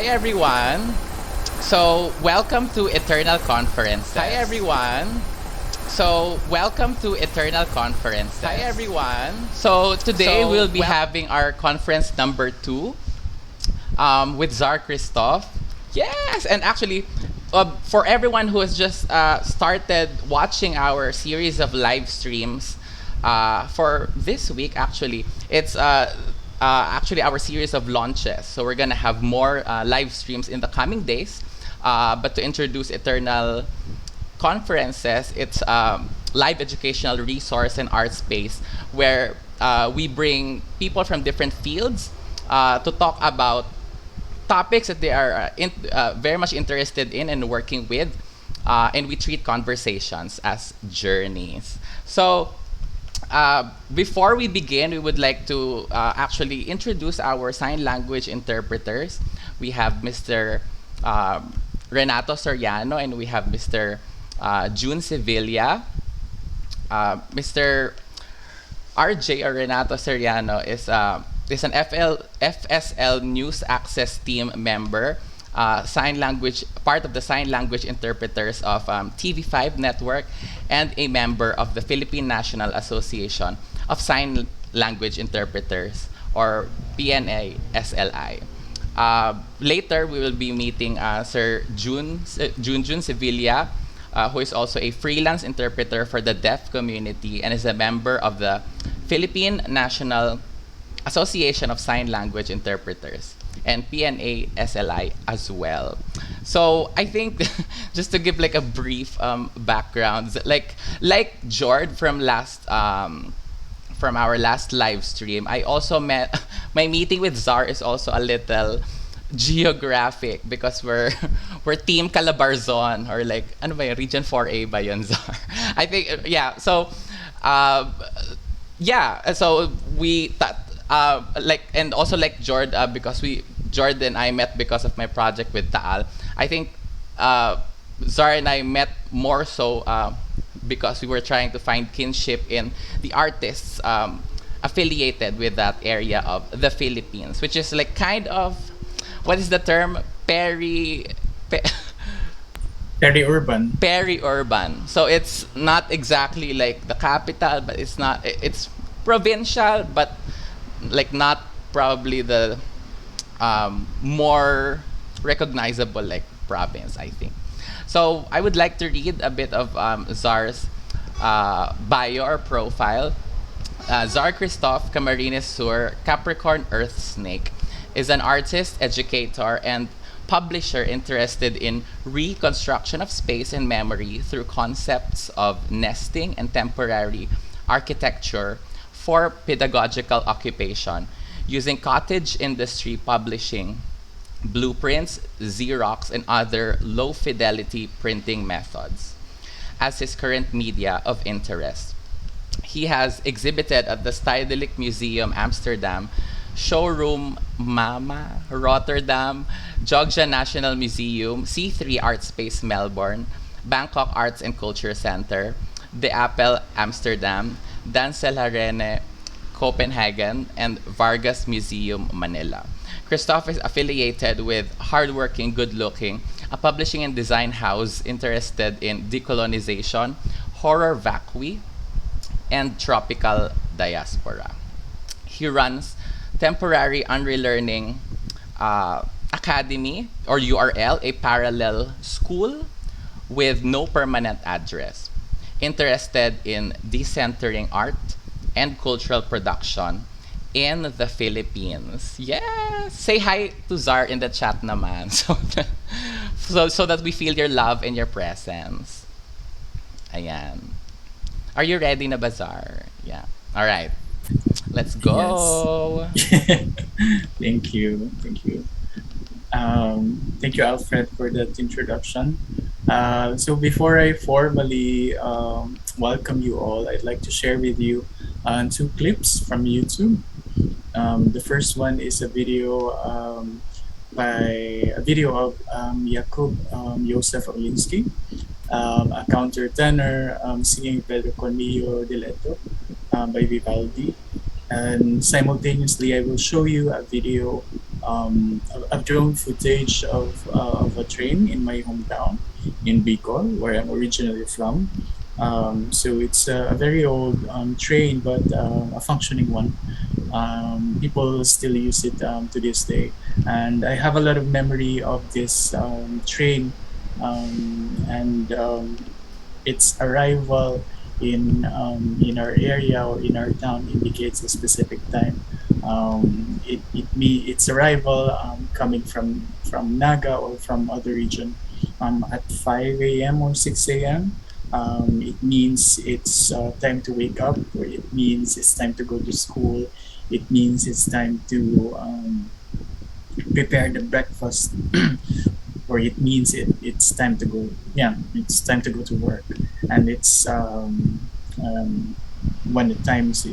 everyone. So, welcome to Eternal Conferences. Hi everyone. So, welcome to Eternal Conferences. Hi everyone. So, today we'll be having our conference number 2 with Czar Kristoff. Yes, and actually, for everyone who has just started watching our series of live streams for this week, actually, it's actually our series of launches. So we're gonna have more live streams in the coming days. But to introduce Eternal Conferences, it's live educational resource and art space where we bring people from different fields to talk about topics that they are very much interested in and working with, and we treat conversations as journeys. So, before we begin, we would like to actually introduce our sign language interpreters. We have Mr. Renato Soriano and we have Mr. June Sevilla. Mr. RJ or Renato Soriano is an FSL News Access team member, sign language part of the sign language interpreters of TV5 network, and a member of the Philippine National Association of Sign Language Interpreters, or PNA-SLI. Later, we will be meeting Sir June Sevilla, who is also a freelance interpreter for the deaf community and is a member of the Philippine National Association of Sign Language Interpreters and PNA-SLI as well. So I think just to give like a brief background, like Jord from our last live stream, I also met my meeting with Czar is also a little geographic because we're team Calabarzon, or like ano ba yun, region 4A ba yun, Czar? I think yeah. So so we like, and also like Jord, because Jord and I met because of my project with Taal. I think Czar and I met more so because we were trying to find kinship in the artists affiliated with that area of the Philippines, which is like kind of, what is the term? Peri-urban. Peri-urban. So it's not exactly like the capital, but it's provincial, but like not probably the more recognizable like province, I think. So I would like to read a bit of Czar's bio or profile. Czar Kristoff, Camarines Sur, Capricorn Earth Snake, is an artist, educator, and publisher interested in reconstruction of space and memory through concepts of nesting and temporary architecture for pedagogical occupation, using cottage industry publishing, blueprints, Xerox, and other low-fidelity printing methods as his current media of interest. He has exhibited at the Stedelijk Museum Amsterdam, Showroom Mama Rotterdam, Jogja National Museum, C3 Art Space Melbourne, Bangkok Arts and Culture Center, De Apel Amsterdam, Dansel Arene Copenhagen, and Vargas Museum Manila. Kristoff is affiliated with hardworking, good-looking, a publishing and design house interested in decolonization, horror vacui, and tropical diaspora. He runs Temporary Unrelearning Academy, or URL, a parallel school with no permanent address. Interested in decentering art and cultural production in the Philippines. Yes! Say hi to Czar in the chat naman so that we feel your love and your presence. Ayan. Are you ready na ba, Czar? Yeah. All right. Let's go. Yes. Thank you. Thank you. Thank you, Alfred, for that introduction. So before I formally welcome you all, I'd like to share with you two clips from YouTube. The first one is a video of Jakub Joseph Olinsky, a countertenor singing Pedro Cornillo Diletto by Vivaldi. And simultaneously, I will show you a video a drone footage of a train in my hometown in Bicol, where I'm originally from. So it's a very old train, but a functioning one. People still use it to this day, and I have a lot of memory of this train, and its arrival in our area or in our town indicates a specific time. Its arrival coming from Naga or from other region at 5 a.m. or 6 a.m. It means it's time to wake up, or it means it's time to go to school. It means it's time to prepare the breakfast, or it means it's time to go. Yeah, it's time to go to work, and it's when the times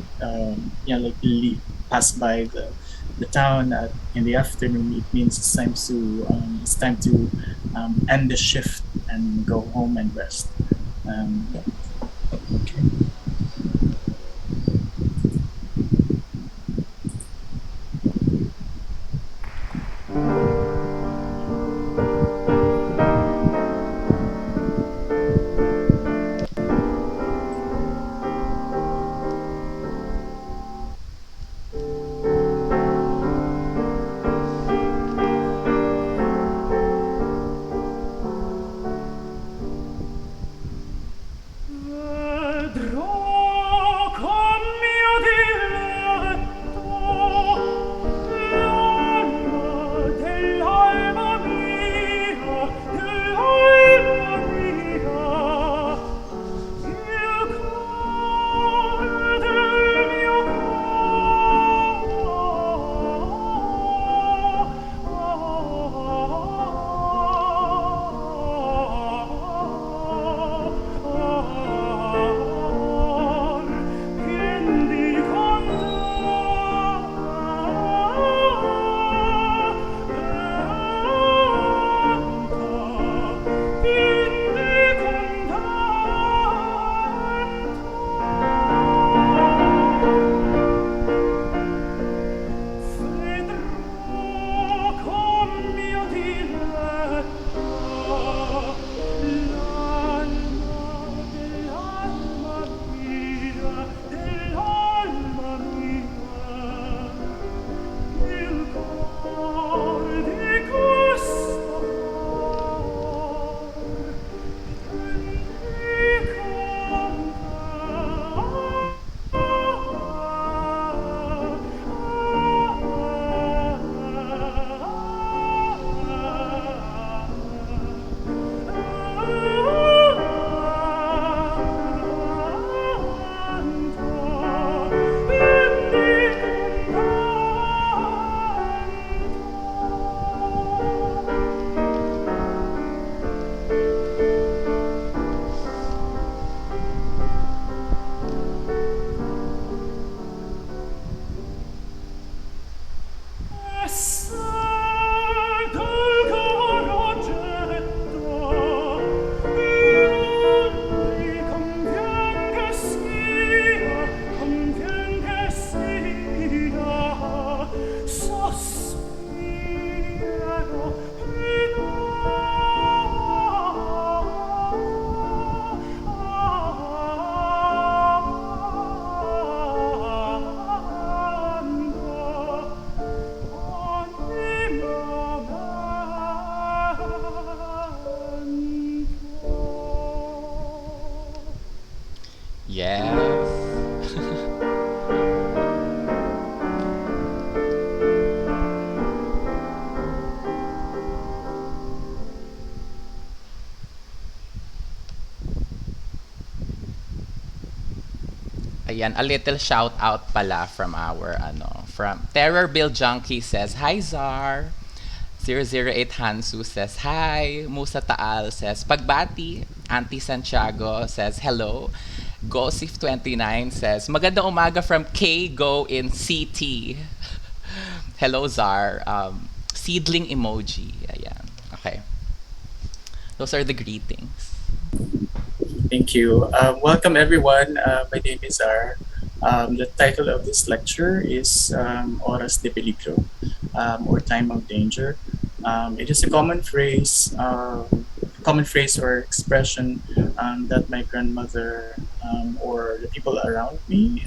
like pass by the town in the afternoon. It means it's time to end the shift and go home and rest. Yeah. Okay. Vedrò con mio diletto l'alma dell'alma mia, dell'alma mia, il cuore del mio cuore. Quindi vedrò con mio diletto l'alma dell'alma mia, dell'alma mia, il cuore di questo cuore che Yes. Ayan, a little shout out pala from our from Terror Bill Junkie says, "Hi Zar." 008 Hansu says, "Hi." Musa Taal says, "Pagbati." Auntie Santiago says, "Hello." Gosif29 says, "Magandang umaga from K Go in CT." Hello Zar. Seedling emoji. Ayan. Okay. Those are the greetings. Thank you. Welcome, everyone. My name is Zar. The title of this lecture is Oras de Peligro. or time of danger. It is a common phrase or expression that my grandmother or the people around me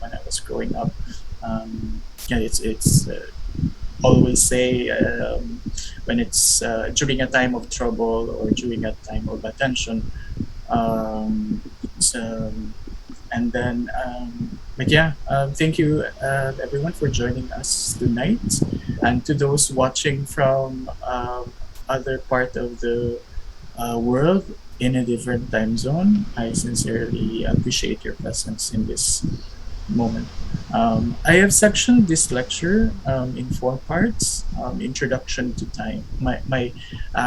when I was growing up. Yeah, it's always say when it's during a time of trouble or during a time of attention. Um, so, and then, but yeah, thank you everyone for joining us tonight, and to those watching from other part of the world in a different time zone. I sincerely appreciate your presence in this moment. I have sectioned this lecture in four parts. Introduction to time, my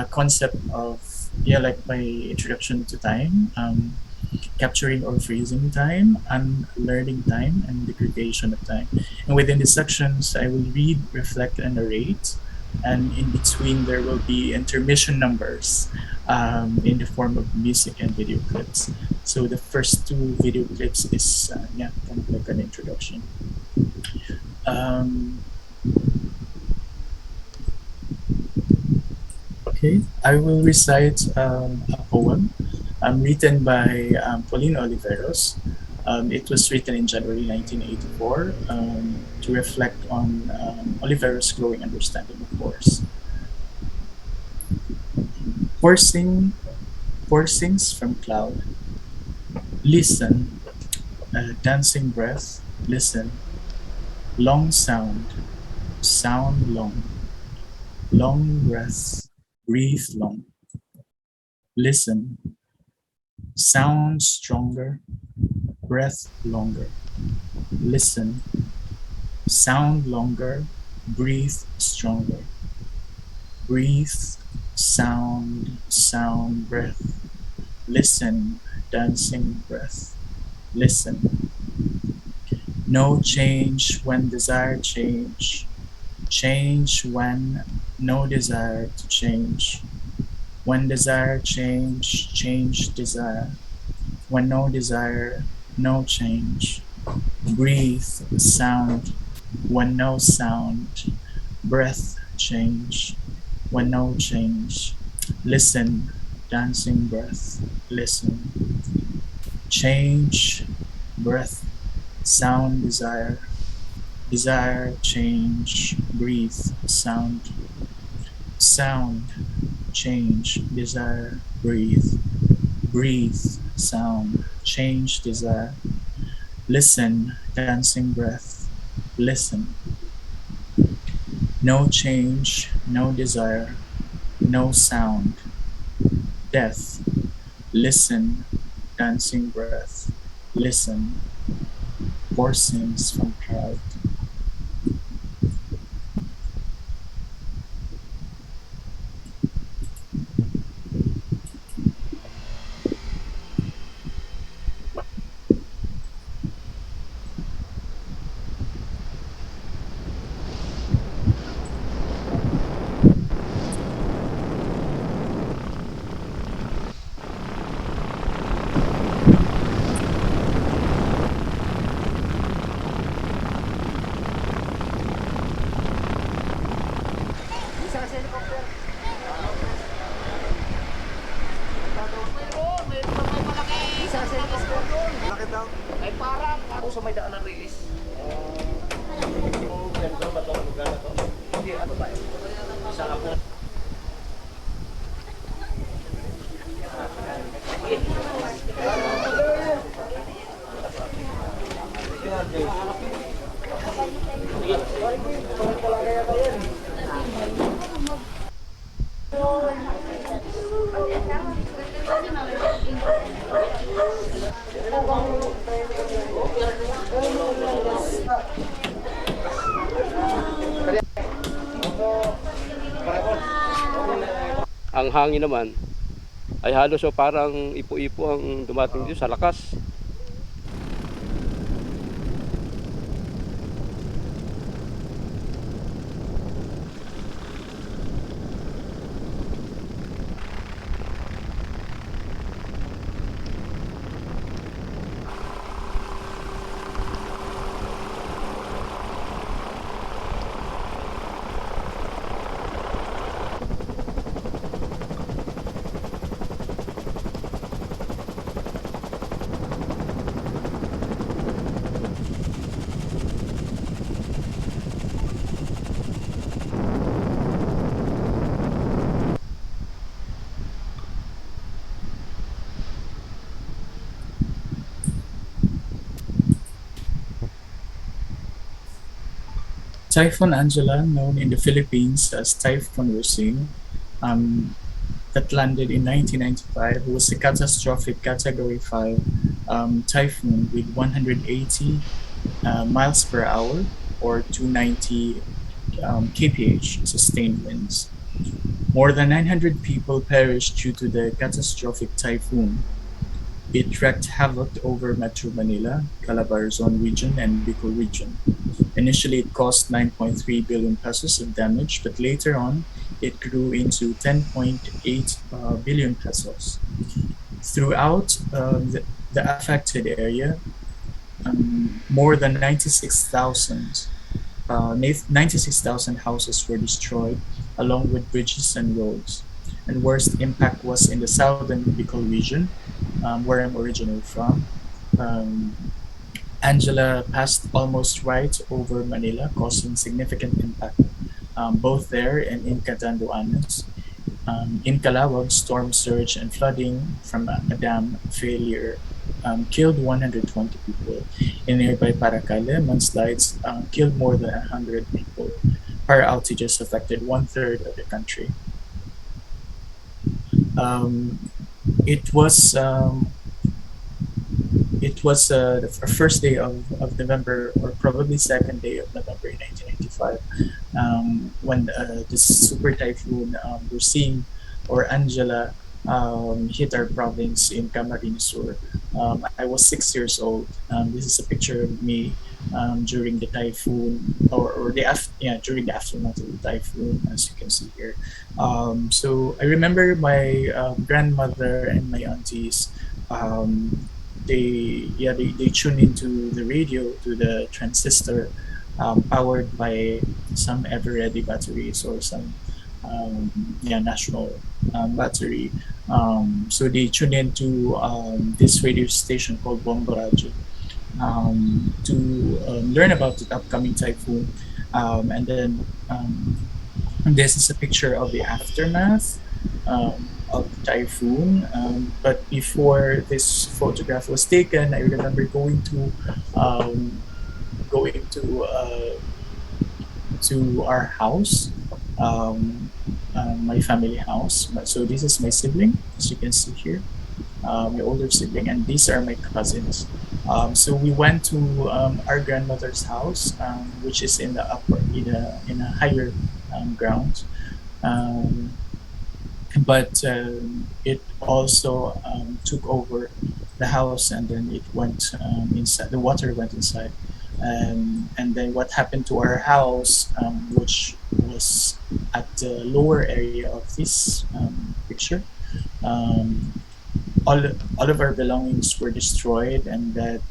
concept of, yeah, like my introduction to time, capturing or freezing time, unlearning time, and degradation of time. And within the sections, I will read, reflect, and narrate. And in between, there will be intermission numbers in the form of music and video clips. So the first two video clips is, yeah, kind of like an introduction. Um, okay, I will recite a poem written by Pauline Oliveros. It was written in January 1984 to reflect on Oliveros' growing understanding of force. Forcing, Forcings from cloud. Listen, dancing breath. Listen, long sound, sound long, long breath, breathe long. Listen, sound stronger, breath longer. Listen, sound longer, breathe stronger. Breathe, sound, breath. Listen, dancing breath. Listen. No change when desire change. Change when no desire to change. When desire change, change desire. When no desire, no change. Breathe, sound. When no sound, breath change. When no change. Listen, dancing breath. Listen. Change, breath, sound, desire. Desire, change, breathe, sound. Sound, change, desire, breathe. Breathe, sound, change, desire. Listen, dancing breath. Listen. No change, no desire, no sound. Death. Listen, dancing breath. Listen. Forcings from cloud. Ang hangin naman ay halos so parang ipo-ipo ang dumating dito sa lakas. Typhoon Angela, known in the Philippines as Typhoon Rosing, um, that landed in 1995, was a catastrophic Category 5 typhoon with 180 miles per hour or 290 kph sustained winds. More than 900 people perished due to the catastrophic typhoon. It wreaked havoc over Metro Manila, Calabarzon region, and Bicol region. Initially, it cost 9.3 billion pesos of damage, but later on, it grew into 10.8 billion pesos. Throughout the affected area, more than 96,000 houses were destroyed, along with bridges and roads. And worst impact was in the southern Bicol region, where I'm originally from. Um, Angela passed almost right over Manila, causing significant impact both there and in Catanduanes. In Calawag, storm surge and flooding from a dam failure killed 120 people. In nearby Paracale, mudslides killed more than 100 people. Power outages affected one third of the country. Um, it was the first day of November, or probably second day of November in 1995, when this super typhoon we're seeing, or Angela, hit our province in Camarines Sur. I was 6 years old. This is a picture of me during the typhoon, or during the aftermath of the typhoon, as you can see here. So I remember my grandmother and my aunties. They tune into the radio, to the transistor, powered by some ever ready batteries, or some national battery. So they tune into this radio station called Bombo Radio, to learn about the upcoming typhoon. And then this is a picture of the aftermath of the typhoon. But before this photograph was taken, I remember um, going to our house, um, my family house. So this is my sibling, as you can see here, my older sibling, and these are my cousins. So we went to our grandmother's house, which is in the upper, in a higher ground. Um, but it also took over the house, and then it went inside. The water went inside, and then what happened to our house, which was at the lower area of this picture. Um, all of our belongings were destroyed, and then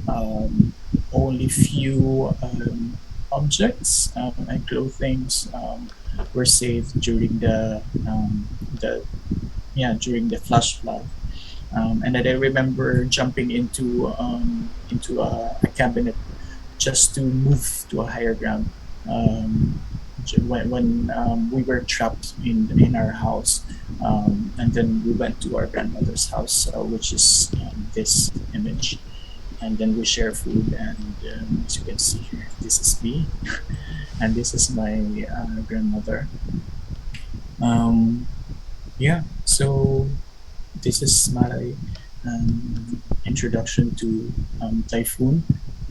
um, only few objects and clothings were saved the during the flash flood. And then I remember jumping into a cabinet just to move to a higher ground. When we were trapped in our house, and then we went to our grandmother's house, which is this image, and then we share food. And as you can see here, this is me, and this is my grandmother. Um, yeah, so this is my introduction to typhoon,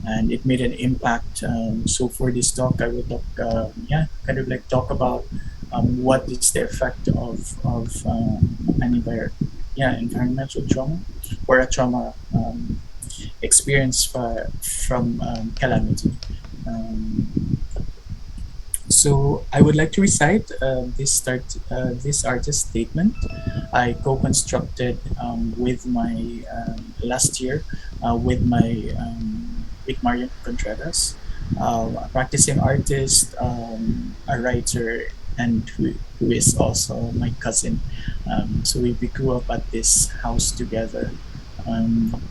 and it made an impact. So for this talk, I will kind of like talk about what is the effect of environmental trauma, or a trauma experienced from calamity. Um, so I would like to recite this artist statement I co-constructed with my last year with Marian Contreras, a practicing artist, a writer, and who is also my cousin. So we grew up at this house together. Um,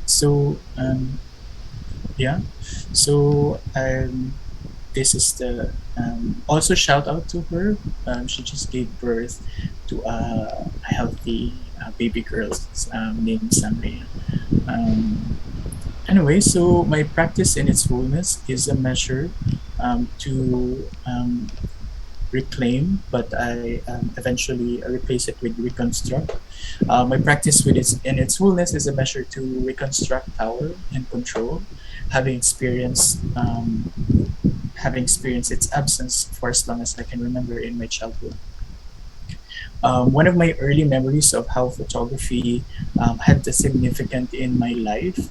so yeah, so this is the also shout out to her. She just gave birth to a healthy baby girl named Samria. Um, anyway, so my practice in its fullness is a measure to reclaim, but I eventually replace it with reconstruct. My practice with its in its fullness is a measure to reconstruct power and control, having experienced its absence for as long as I can remember in my childhood. One of my early memories of how photography had the significant in my life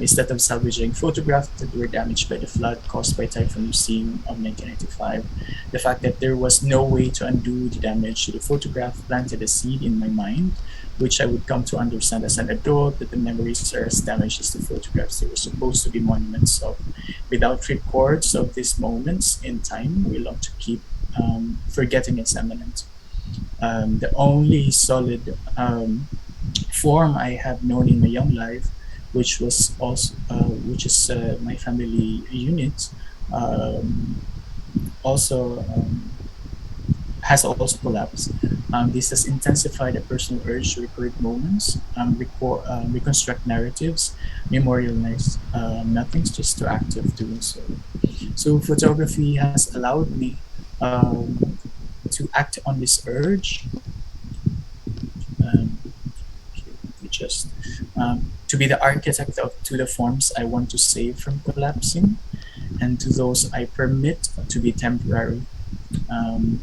is that of salvaging photographs that were damaged by the flood caused by Typhoon Lucine of 1995. The fact that there was no way to undo the damage to the photograph planted a seed in my mind, which I would come to understand as an adult that the memories are as damaged as the photographs they were supposed to be monuments of. Without records of these moments in time, we long to keep forgetting its eminence. The only solid form I have known in my young life, which is my family unit, um, also has also collapsed. This has intensified a personal urge to record moments, reconstruct narratives, memorialize nothings, just to active doing so. So photography has allowed me to act on this urge. Um, just to be the architect of to the forms I want to save from collapsing, and to those I permit to be temporary. Um,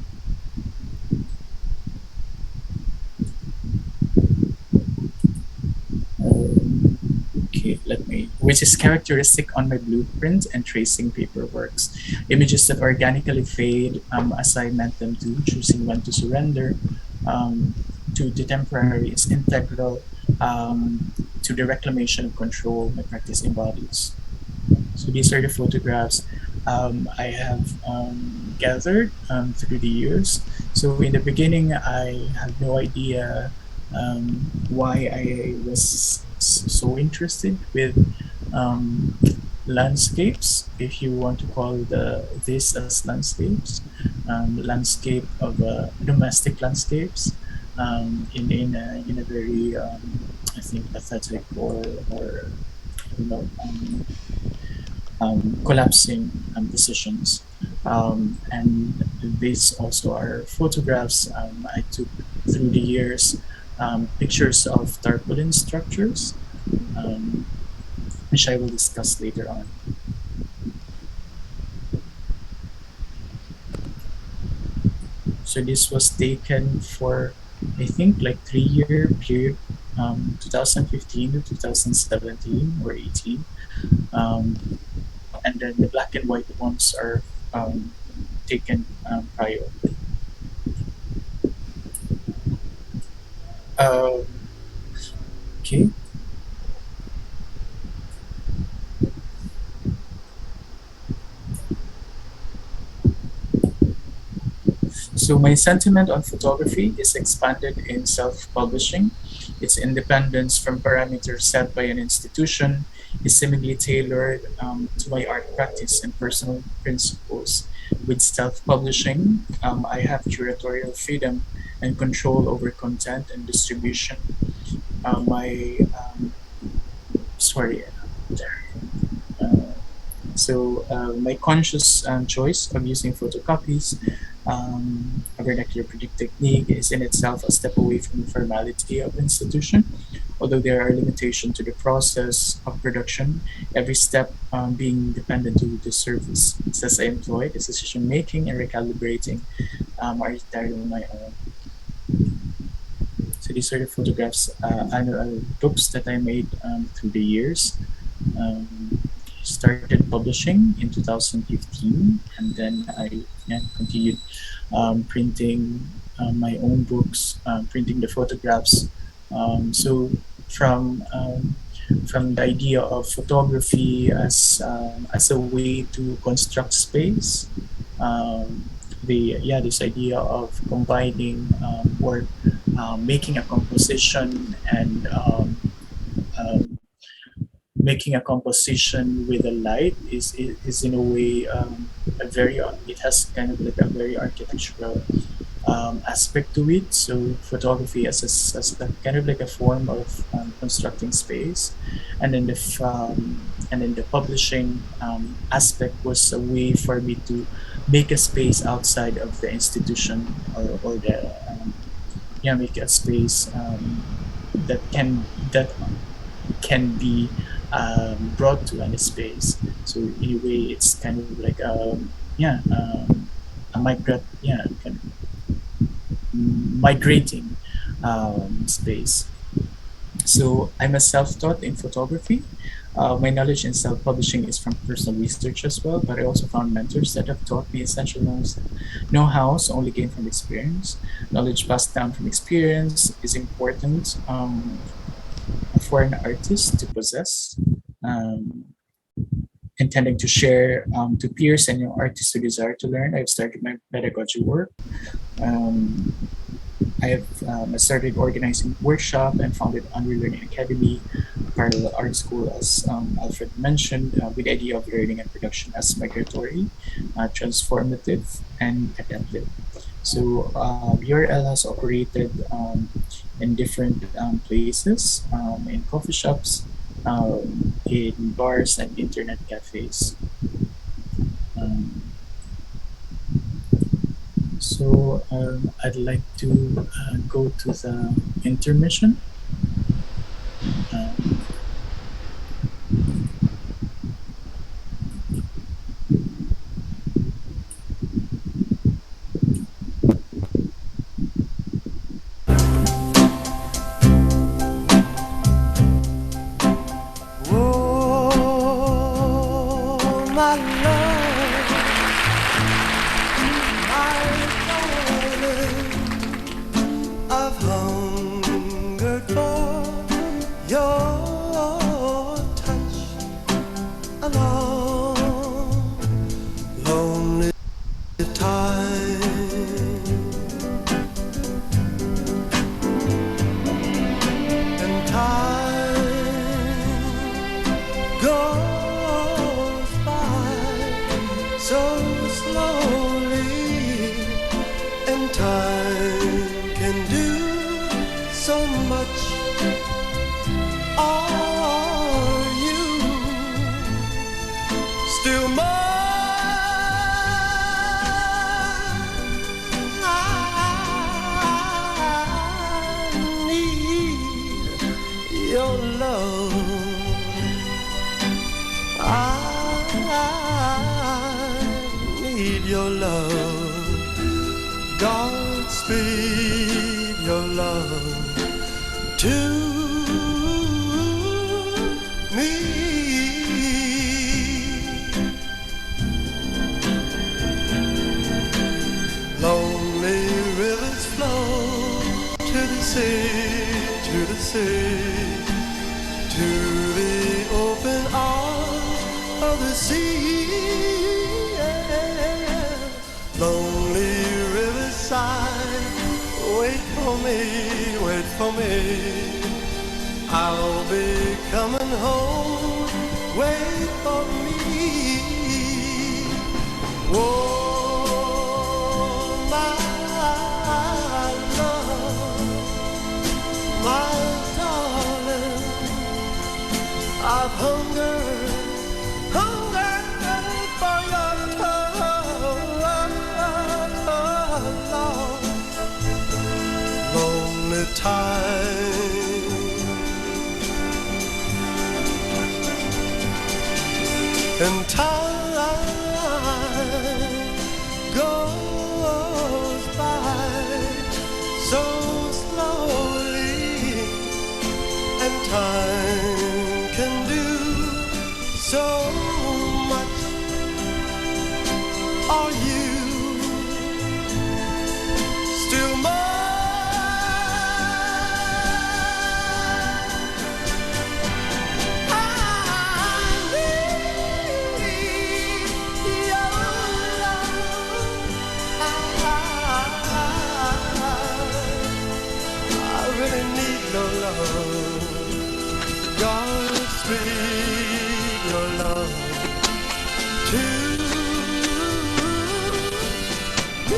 okay, let me, which is characteristic on my blueprint and tracing paperworks. Images that organically fade as I meant them to, choosing when to surrender to the temporary is integral to the reclamation of control my practice embodies. So these are the photographs I have gathered through the years. So in the beginning, I had no idea why I was so interested with um, landscapes, if you want to call this as landscapes, landscape of domestic landscapes in a very I think pathetic or you know collapsing decisions. And these also are photographs I took through the years, pictures of tarpaulin structures, um, which I will discuss later on. So this was taken for, I think, like 3 year period, 2015 to 2017 or 18. And then the black and white ones are taken prior. Um, okay. So my sentiment on photography is expanded in self-publishing. Its independence from parameters set by an institution is seemingly tailored to my art practice and personal principles. With self-publishing, I have curatorial freedom and control over content and distribution. My sorry, there. Uh, my conscious choice of using photocopies, a vernacular predict technique, is in itself a step away from the formality of institution. Although there are limitations to the process of production, every step being dependent to the service. It's as I employ, the decision making and recalibrating are entirely on my own. So these are the photographs, annual books that I made through the years. Um, Started publishing in 2015, and then I continued printing my own books, printing the photographs. So from from the idea of photography as a way to construct space, this idea of combining or making a composition and um, making a composition with a light is in a way a very it has kind of like a very architectural aspect to it. So photography as a kind of like a form of constructing space, and then and then the publishing aspect was a way for me to make a space outside of the institution, or the yeah, make a space that can be brought to any space. So in a way, it's kind of like a kind of migrating space. So I'm a self-taught in photography. My knowledge in self-publishing is from personal research as well, but I also found mentors that have taught me essential know-hows only gained from experience. Knowledge passed down from experience is important for an artist to possess. Um, Intending to share to peers and young artists who desire to learn, I've started my pedagogy work. Um, I started organizing workshop and founded Unreal Learning Academy, a parallel art school, as Alfred mentioned, with the idea of learning and production as migratory, transformative, and adaptive. So URL has operated in different places, in coffee shops, in bars and internet cafes. Um, I'd like to go to the intermission. Um, Oh, my love, my darling, I've hungered for your touch a long, lonely time, and time goes by so slowly, and time can do so much. Are you still mine? I need your love. I need your love. Godspeed your love to me. Lonely rivers flow to the sea, to the sea, to the open arms of the sea. Yeah. Lonely riverside, wait for me, wait for me. I'll be coming home, wait for me. Oh, my love, my darling, I've hungered for your touch, lonely time, and time goes by so slowly, and time can do so much. Are you still mine? I need your love. I really need your love. Godspeed your love to me.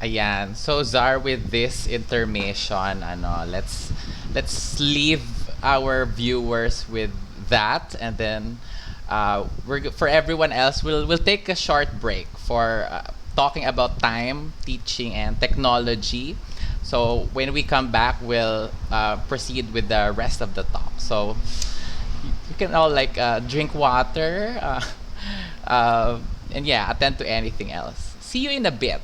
Ayan. So Zar, with this intermission, let's leave our viewers with that, and then for everyone else, we'll take a short break for talking about time, teaching, and technology. So when we come back, we'll proceed with the rest of the talk. So you can all like drink water, uh, and yeah, attend to anything else. See you in a bit.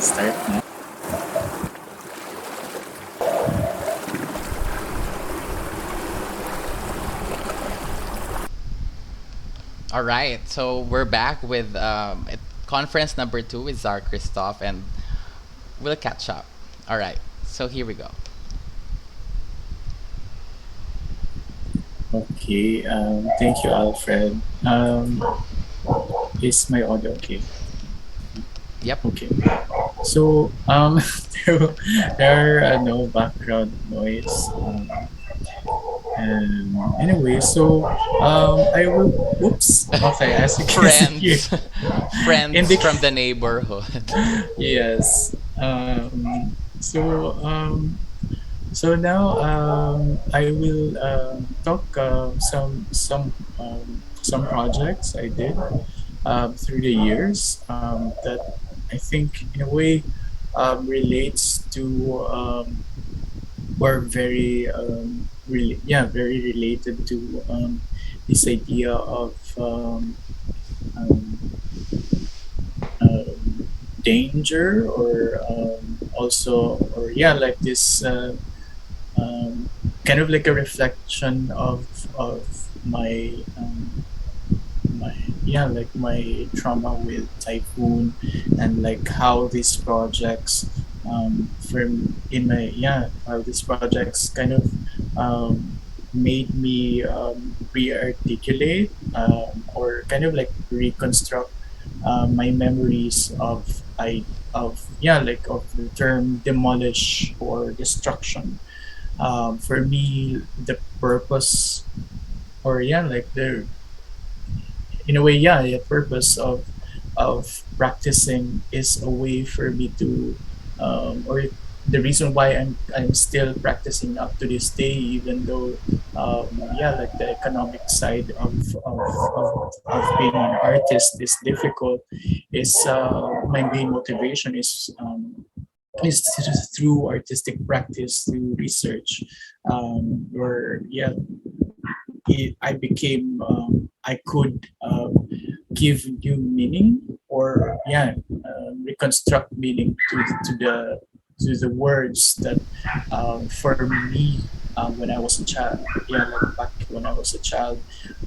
Start na. All right, so we're back with conference number 2 with Czar Kristoff, and we'll catch up. All right, so here we go. Okay, thank you, Alfred. Is my audio okay? Yep. Okay. So, there, there are no background noise. And anyway, so I will. Oops. Okay, as you can see here, Friends, friends in the from the neighborhood. yes. So now I will talk some projects I did through the years that I think in a way relates to or very very related to this idea of um, danger or also or yeah like this kind of like a reflection of my like my trauma with typhoon and like how these projects from in my how these projects kind of made me re-articulate or kind of like reconstruct my memories of like of the term demolish or destruction. For me, the purpose or yeah, like the in a way, yeah, the purpose of practicing is a way for me to or the reason why I'm still practicing up to this day, even though yeah, like the economic side of being an artist is difficult, is my main motivation is through artistic practice, through research, where yeah, I became I could give new meaning, or yeah, reconstruct meaning to the words that for me when I was a child, yeah, like back when I was a child,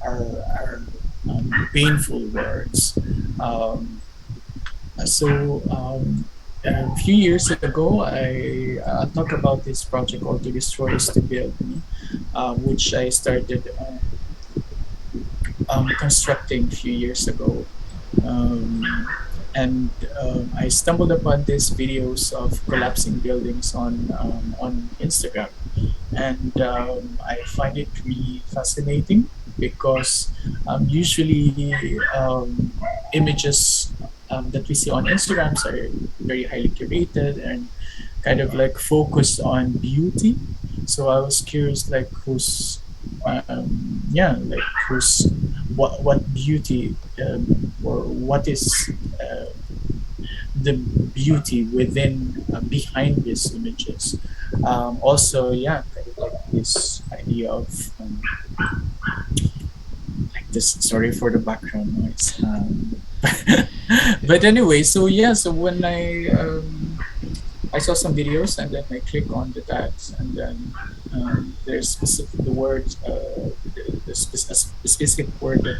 are painful words. Um, so a few years ago, I talked about this project called "To Destroy Is to Build," which I started constructing a few years ago. Um, and I stumbled upon these videos of collapsing buildings on Instagram, and I find it really fascinating because usually images that we see on Instagrams are very highly curated and kind of like focused on beauty. So I was curious, like yeah, like who's what beauty or what is the beauty within behind these images. Also, yeah, kind of like this idea of like this. Sorry for the background noise. But anyway, so yeah, so when I saw some videos and then I click on the tags and then there's specific the words a specific word that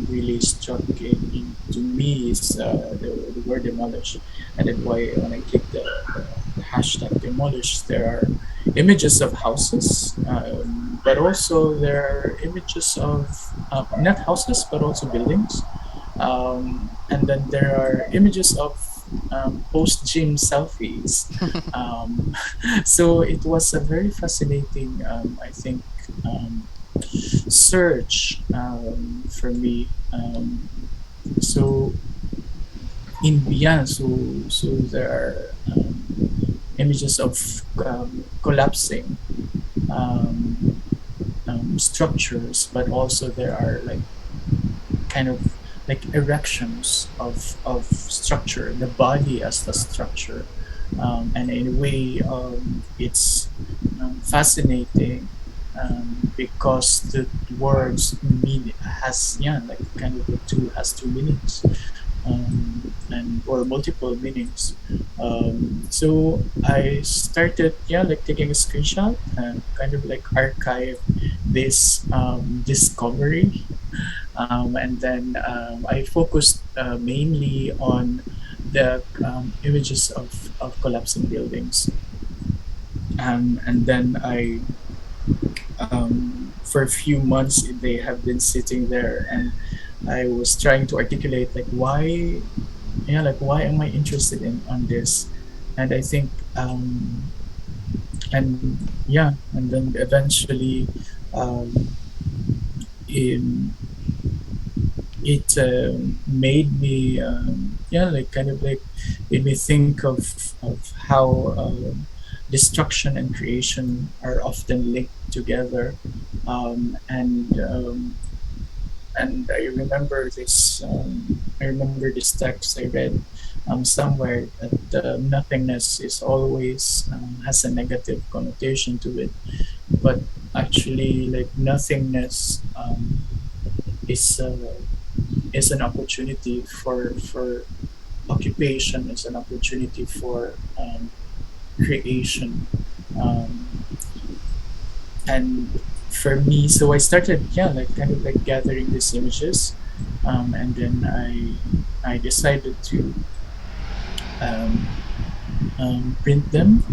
really struck into me is the word demolish, and then why when I click the hashtag demolish, there are images of houses, but also there are images of not houses but also buildings, and then there are images of post gym selfies. Um, so it was a very fascinating, I think, search for me. So in yeah, so there are images of collapsing um, structures, but also there are like kind of like erections of structure, the body as the structure, and in a way it's fascinating because the words mean has yeah like kind of the two has two meanings, and or multiple meanings. So I started yeah like taking a screenshot and kind of like archive this discovery, and then I focused mainly on the images of collapsing buildings, and then I for a few months they have been sitting there, and I was trying to articulate like why yeah like why am I interested in on this, and I think and yeah, and then eventually um, in it made me yeah like kind of like made me think of how destruction and creation are often linked together, and I remember this text I read somewhere that nothingness is always has a negative connotation to it, but actually like nothingness is is an opportunity for occupation, is an opportunity for creation, um, and for me, so I started yeah like kind of like gathering these images, and then I decided to um, print them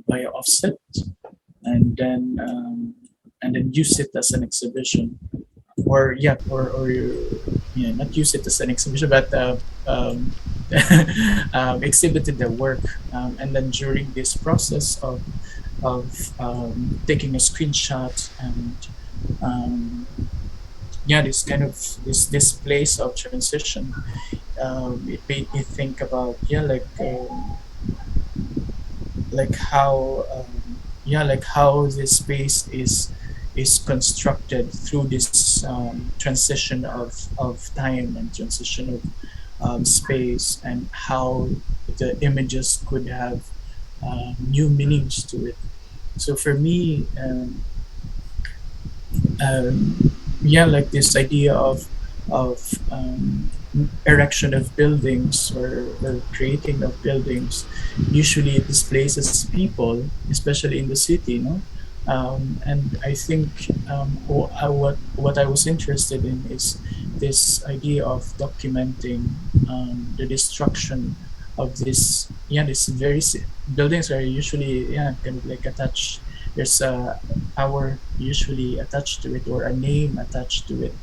by offset, and then use it as an exhibition, or yeah, or yeah, not use it as an exhibition, but exhibited the work. And then during this process of taking a screenshot and um, yeah, this kind of this place of transition. It made me think about like how like how this space is constructed through this transition of time and transition of space, and how the images could have new meanings to it. So for me, like this idea of erection of buildings, or creating of buildings, usually it displaces people, especially in the city, no? And I think what I was interested in is this idea of documenting the destruction of this. Yeah, buildings are usually, yeah, kind of like attached. There's a power usually attached to it, or a name attached to it,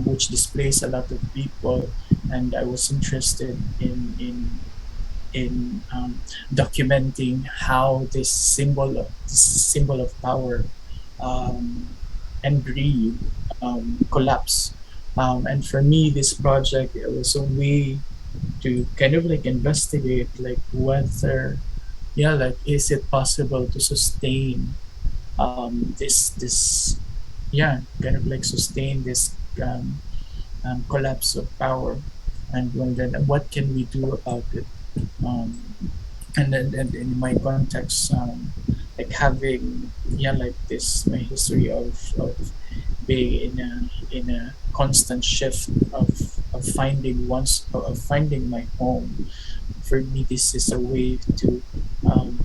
which displays a lot of people. And I was interested in documenting how this symbol of power um, and greed collapse. And for me, this project, it was a way to kind of like investigate, like, whether, yeah, like, is it possible to sustain this yeah, kind of like sustain this collapse of power. And then what can we do about it? um, and then and in my context, like having, yeah, like this, my history of being in a constant shift of finding my home. For me, this is a way to um,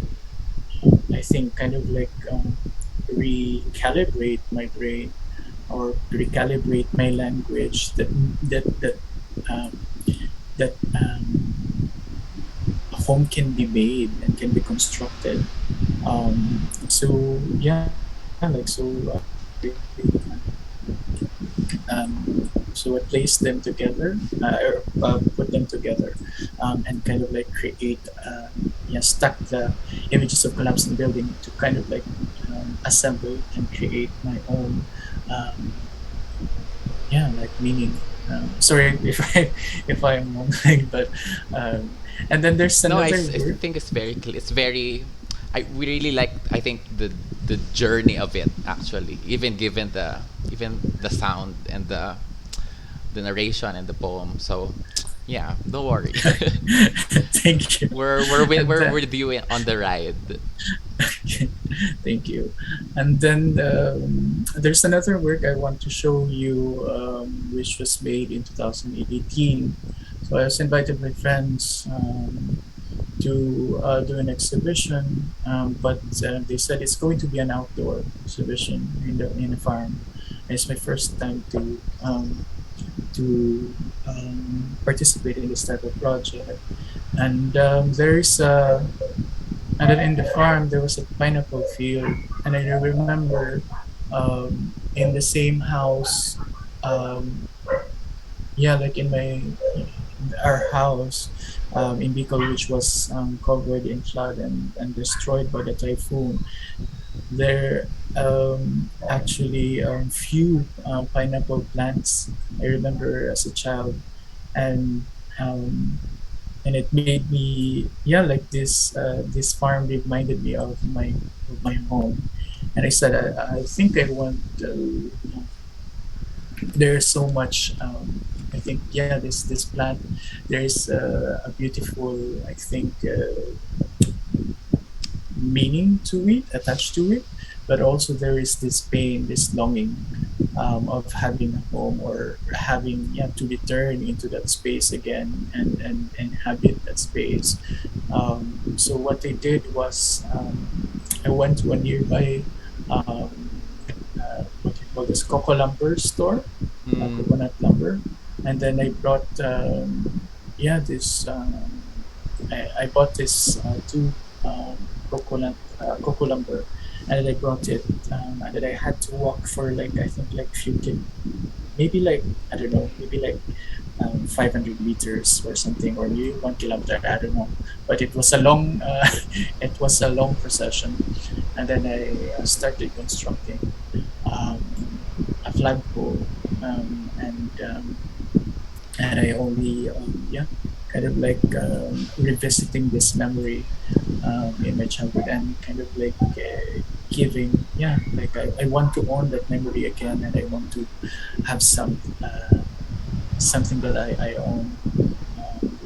I think kind of like recalibrate my brain, or recalibrate my language, um, that home can be made and can be constructed. So yeah, like, so I place them together, put them together, and kind of like create, yeah, stack the images of collapsing building to kind of like assemble and create my own, um, yeah, like meaning. Sorry if I'm wrong, but and then there's No, another I word. think it's very clear. It's very. We really like. I think the journey of it actually, even given the sound and the narration and the poem. So, yeah, don't worry. Thank you. And We're with you on the ride. thank you. And then there's another work I want to show you, which was made in 2018. So I was invited by friends to do an exhibition, but they said it's going to be an outdoor exhibition in a farm. And it's my first time to participate in this type of project. And and then in the farm there was a pineapple field, and I remember in the same house, um, yeah, like in our house in Bicol, which was covered in flood and destroyed by the typhoon. There actually few pineapple plants. I remember as a child, and um, and it made me, yeah, like this farm reminded me of my home. And I said, I think I want there's so much, I think, yeah, this plant, there's a beautiful, I think, meaning to it, attached to it. But also there is this pain, this longing, of having a home, or having, yeah, to return into that space again, and inhabit that space. So what I did was, I went to a nearby, what do you call this, coco lumber store, Mm. coconut lumber. And then I brought, yeah, this I bought this two coconut coco lumber, and then I brought it, and then I had to walk for, like, I think, like maybe, like, I don't know, maybe like 500 meters or something, or maybe 1 kilometer, I don't know. But it was a long it was a long procession. and then I started constructing a flagpole, and I only kind of like revisiting this memory in my childhood, and kind of like giving, like I want to own that memory again, and I want to have something that I own. Um,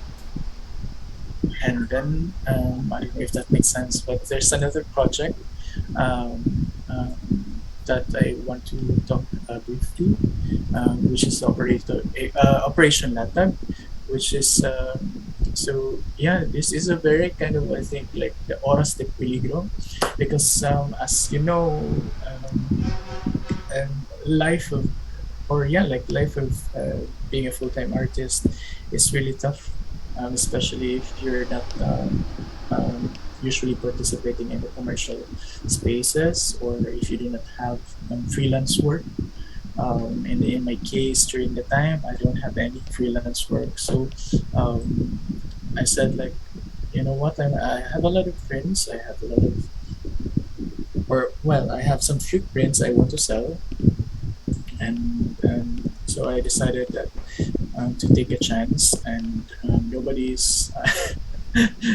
and then I don't know if that makes sense, but there's another project that I want to talk briefly, which is Operation Latag, which is so yeah. This is a very kind of, I think, like the Oras de Peligro, because as you know, life of or yeah, like life of being a full-time artist is really tough, especially if you're not usually participating in the commercial spaces, or if you do not have freelance work. In my case, during the time, I don't have any freelance work, so um, I said like, you know what, I have a lot of prints. I have a lot of, or well, I have some few prints I want to sell, and so I decided that to take a chance, and nobody's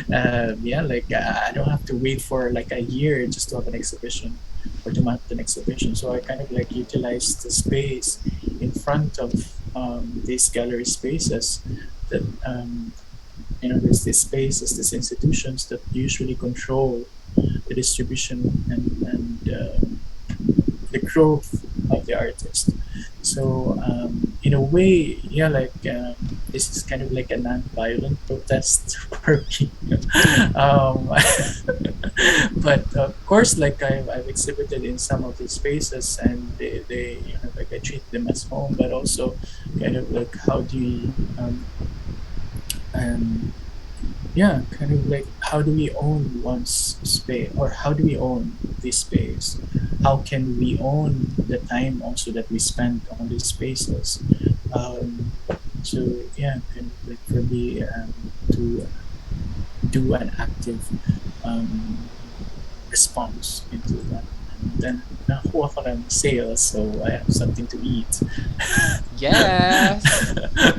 yeah, like I don't have to wait for like a year just to have an exhibition or to mount an exhibition. So I kind of like utilized the space in front of these gallery spaces that there's these spaces, these institutions that usually control the distribution and the growth of the artist. So in a way, yeah, like this is kind of like a non-violent protest for me. um, but of course, like I've exhibited in some of these spaces, and they like I treat them as home, but also kind of like how do we um, yeah, kind of like how do we own one's space, or how do we own this space? How can we own the time also that we spend on these spaces? um, so yeah, kind of like for me to do an active um, response into that. And then nakuha ko ng sales, so I have something to eat. Yes.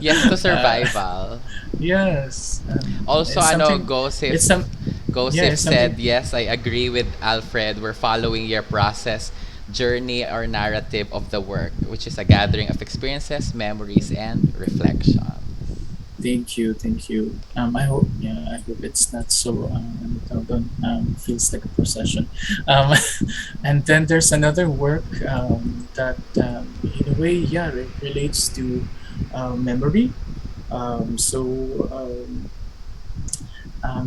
Yes to uh, survival. yes, Also, it's ano, something. It's some yeah, Gosif it's something. said, yes, I agree with Alfred. We're following your process, journey, or narrative of the work, which is a gathering of experiences, memories, and reflections. Thank you, thank you. I hope it's not so ano tawag doon, feels like a procession. Um, and then there's another work that, in a way, yeah, relates to memory. So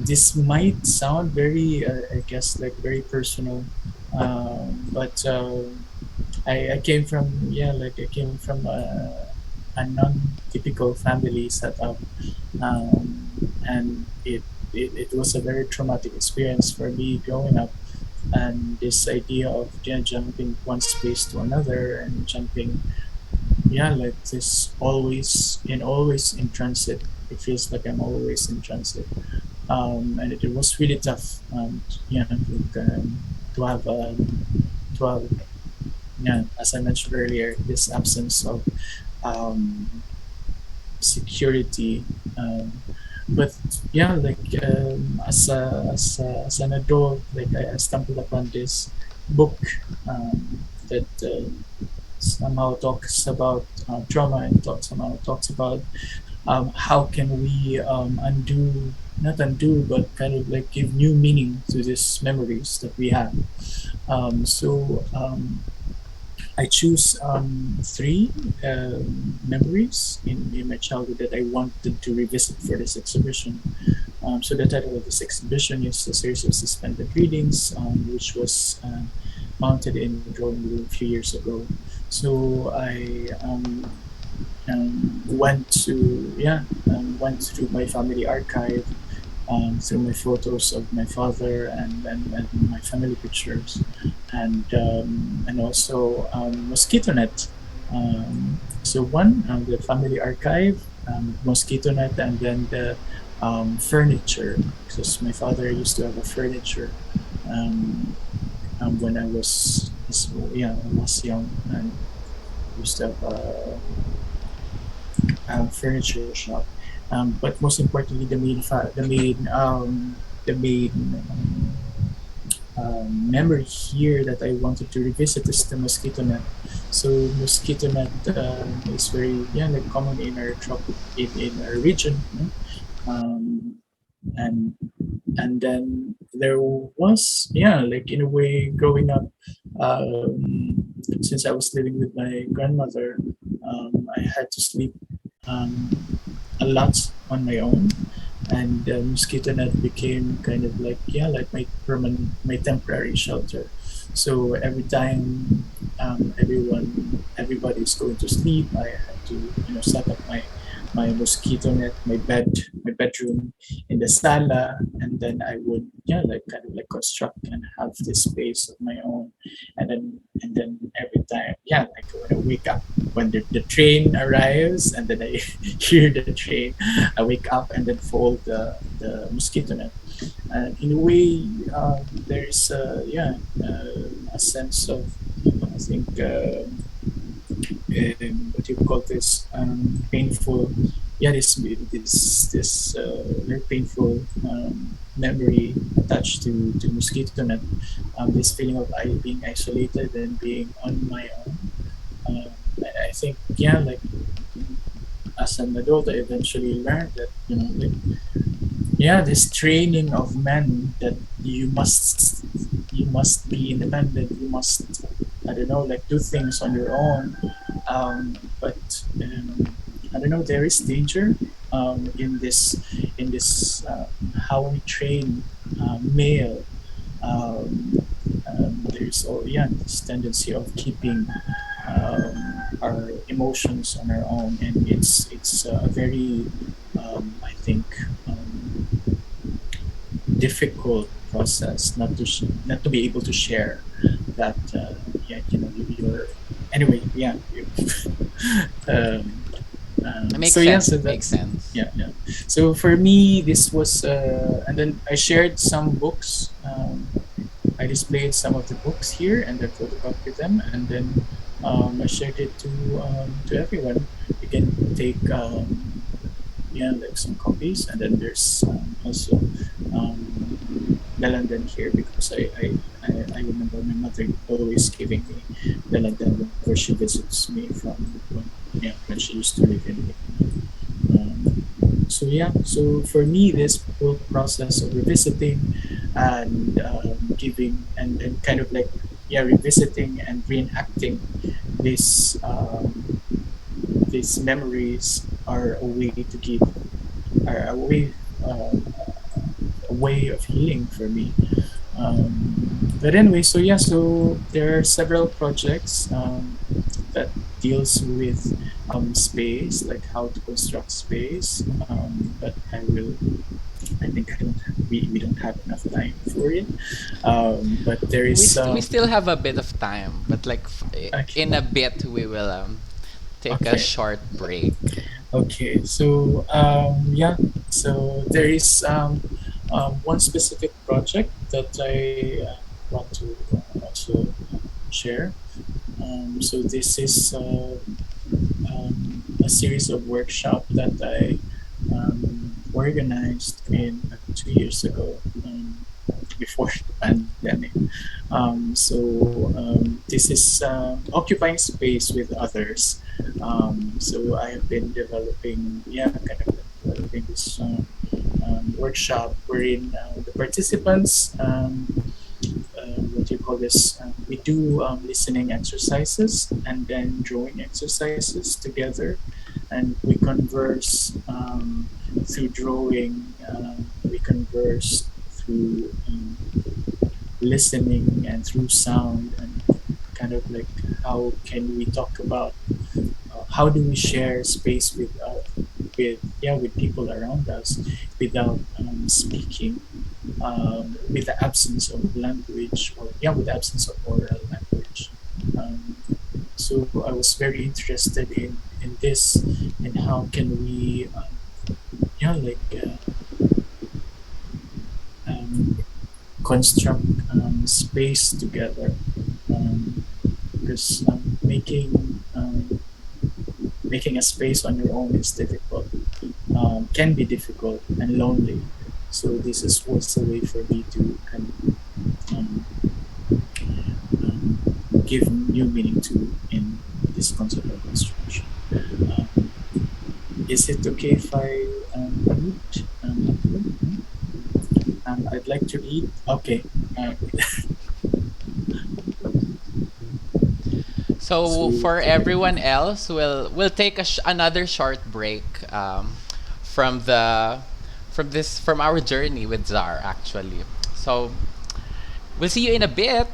this might sound very, I guess, like very personal, but I came from, yeah, like I came from a non-typical family setup, and it was a very traumatic experience for me growing up. And this idea of, yeah, jumping one space to another, and jumping, yeah, like this, always in transit. It feels like I'm always in transit, and it was really tough. Yeah, like, to have, yeah, as I mentioned earlier, this absence of um, security. But yeah, like as an adult, like I stumbled upon this book that somehow talks about trauma, and somehow talks about how can we undo, not undo, but kind of like give new meaning to these memories that we have. So I choose three memories in my childhood that I wanted to revisit for this exhibition. So the title of this exhibition is a series of suspended readings, which was mounted in the drawing room a few years ago. So I went through my family archive, through my photos of my father, and my family pictures, and also mosquito net. So one, the family archive, mosquito net, and then the furniture, because my father used to have a furniture um, when I was young and used to have a furniture shop. But most importantly, the main memory here that I wanted to revisit is the mosquito net. So mosquito net is very like common in our in our region, you know? um, and and then there was like in a way growing up, since I was living with my grandmother, I had to sleep a lot on my own, and mosquito net became kind of like like my temporary shelter. So every time everybody's going to sleep, I had to set up my mosquito net, my bedroom in the sala, and then I would like kind of like construct and have this space of my own. And then every time like when I wake up, when the train arrives, and then I hear the train, I wake up and then fold the mosquito net. And in a way, there's a sense of, I think, what you call this, painful, this very painful memory attached to mosquito net. This feeling of being isolated and being on my own. And I think like as an adult, I eventually learned that like this training of men, that you must be independent, you must, I don't know, like do things on your own. But I don't know, there is danger in this how we train male. There's this tendency of keeping our emotions on our own, and it's a very I think difficult process not to be able to share that you're anyway um, It makes so yeah, sense. so It makes that's sense. so for me this was and then I shared some books. I displayed some of the books here and then photocopied them, and then I shared it to everyone. You can take like some copies, and then there's also the London here, because I remember my mother always giving me the London whenever she visits me from when she used to live in so so for me this whole process of revisiting and giving and kind of like revisiting and reenacting this these memories are a way to give are a way of healing for me. But anyway, so so there are several projects that deals with space, like how to construct space. But I think we don't have enough time for it. But there is We still have a bit of time, but like okay, in a bit we will take a okay, short break. okay. So so there is one specific project that I want to also share. So this is a series of workshops that I organized in 2 years ago, before the pandemic. This is occupying space with others. So I have been developing, kind of developing this workshop wherein the participants, what do you call this? We do listening exercises and then drawing exercises together, and we converse through drawing. We converse through listening and through sound, and kind of like how can we talk about how do we share space with people around us without speaking, with the absence of language, or with the absence of oral language. Um, so I was very interested in this, and how can we like um, construct space together. Because making a space on your own is difficult, can be difficult and lonely. So this is what's a way for me to kind of um, give new meaning to in this concept of construction. Um, is it okay if I read? I'd like to read. Okay. Uh, So so for everyone else, we'll take another short break from the from our journey with Czar actually. So we'll see you in a bit.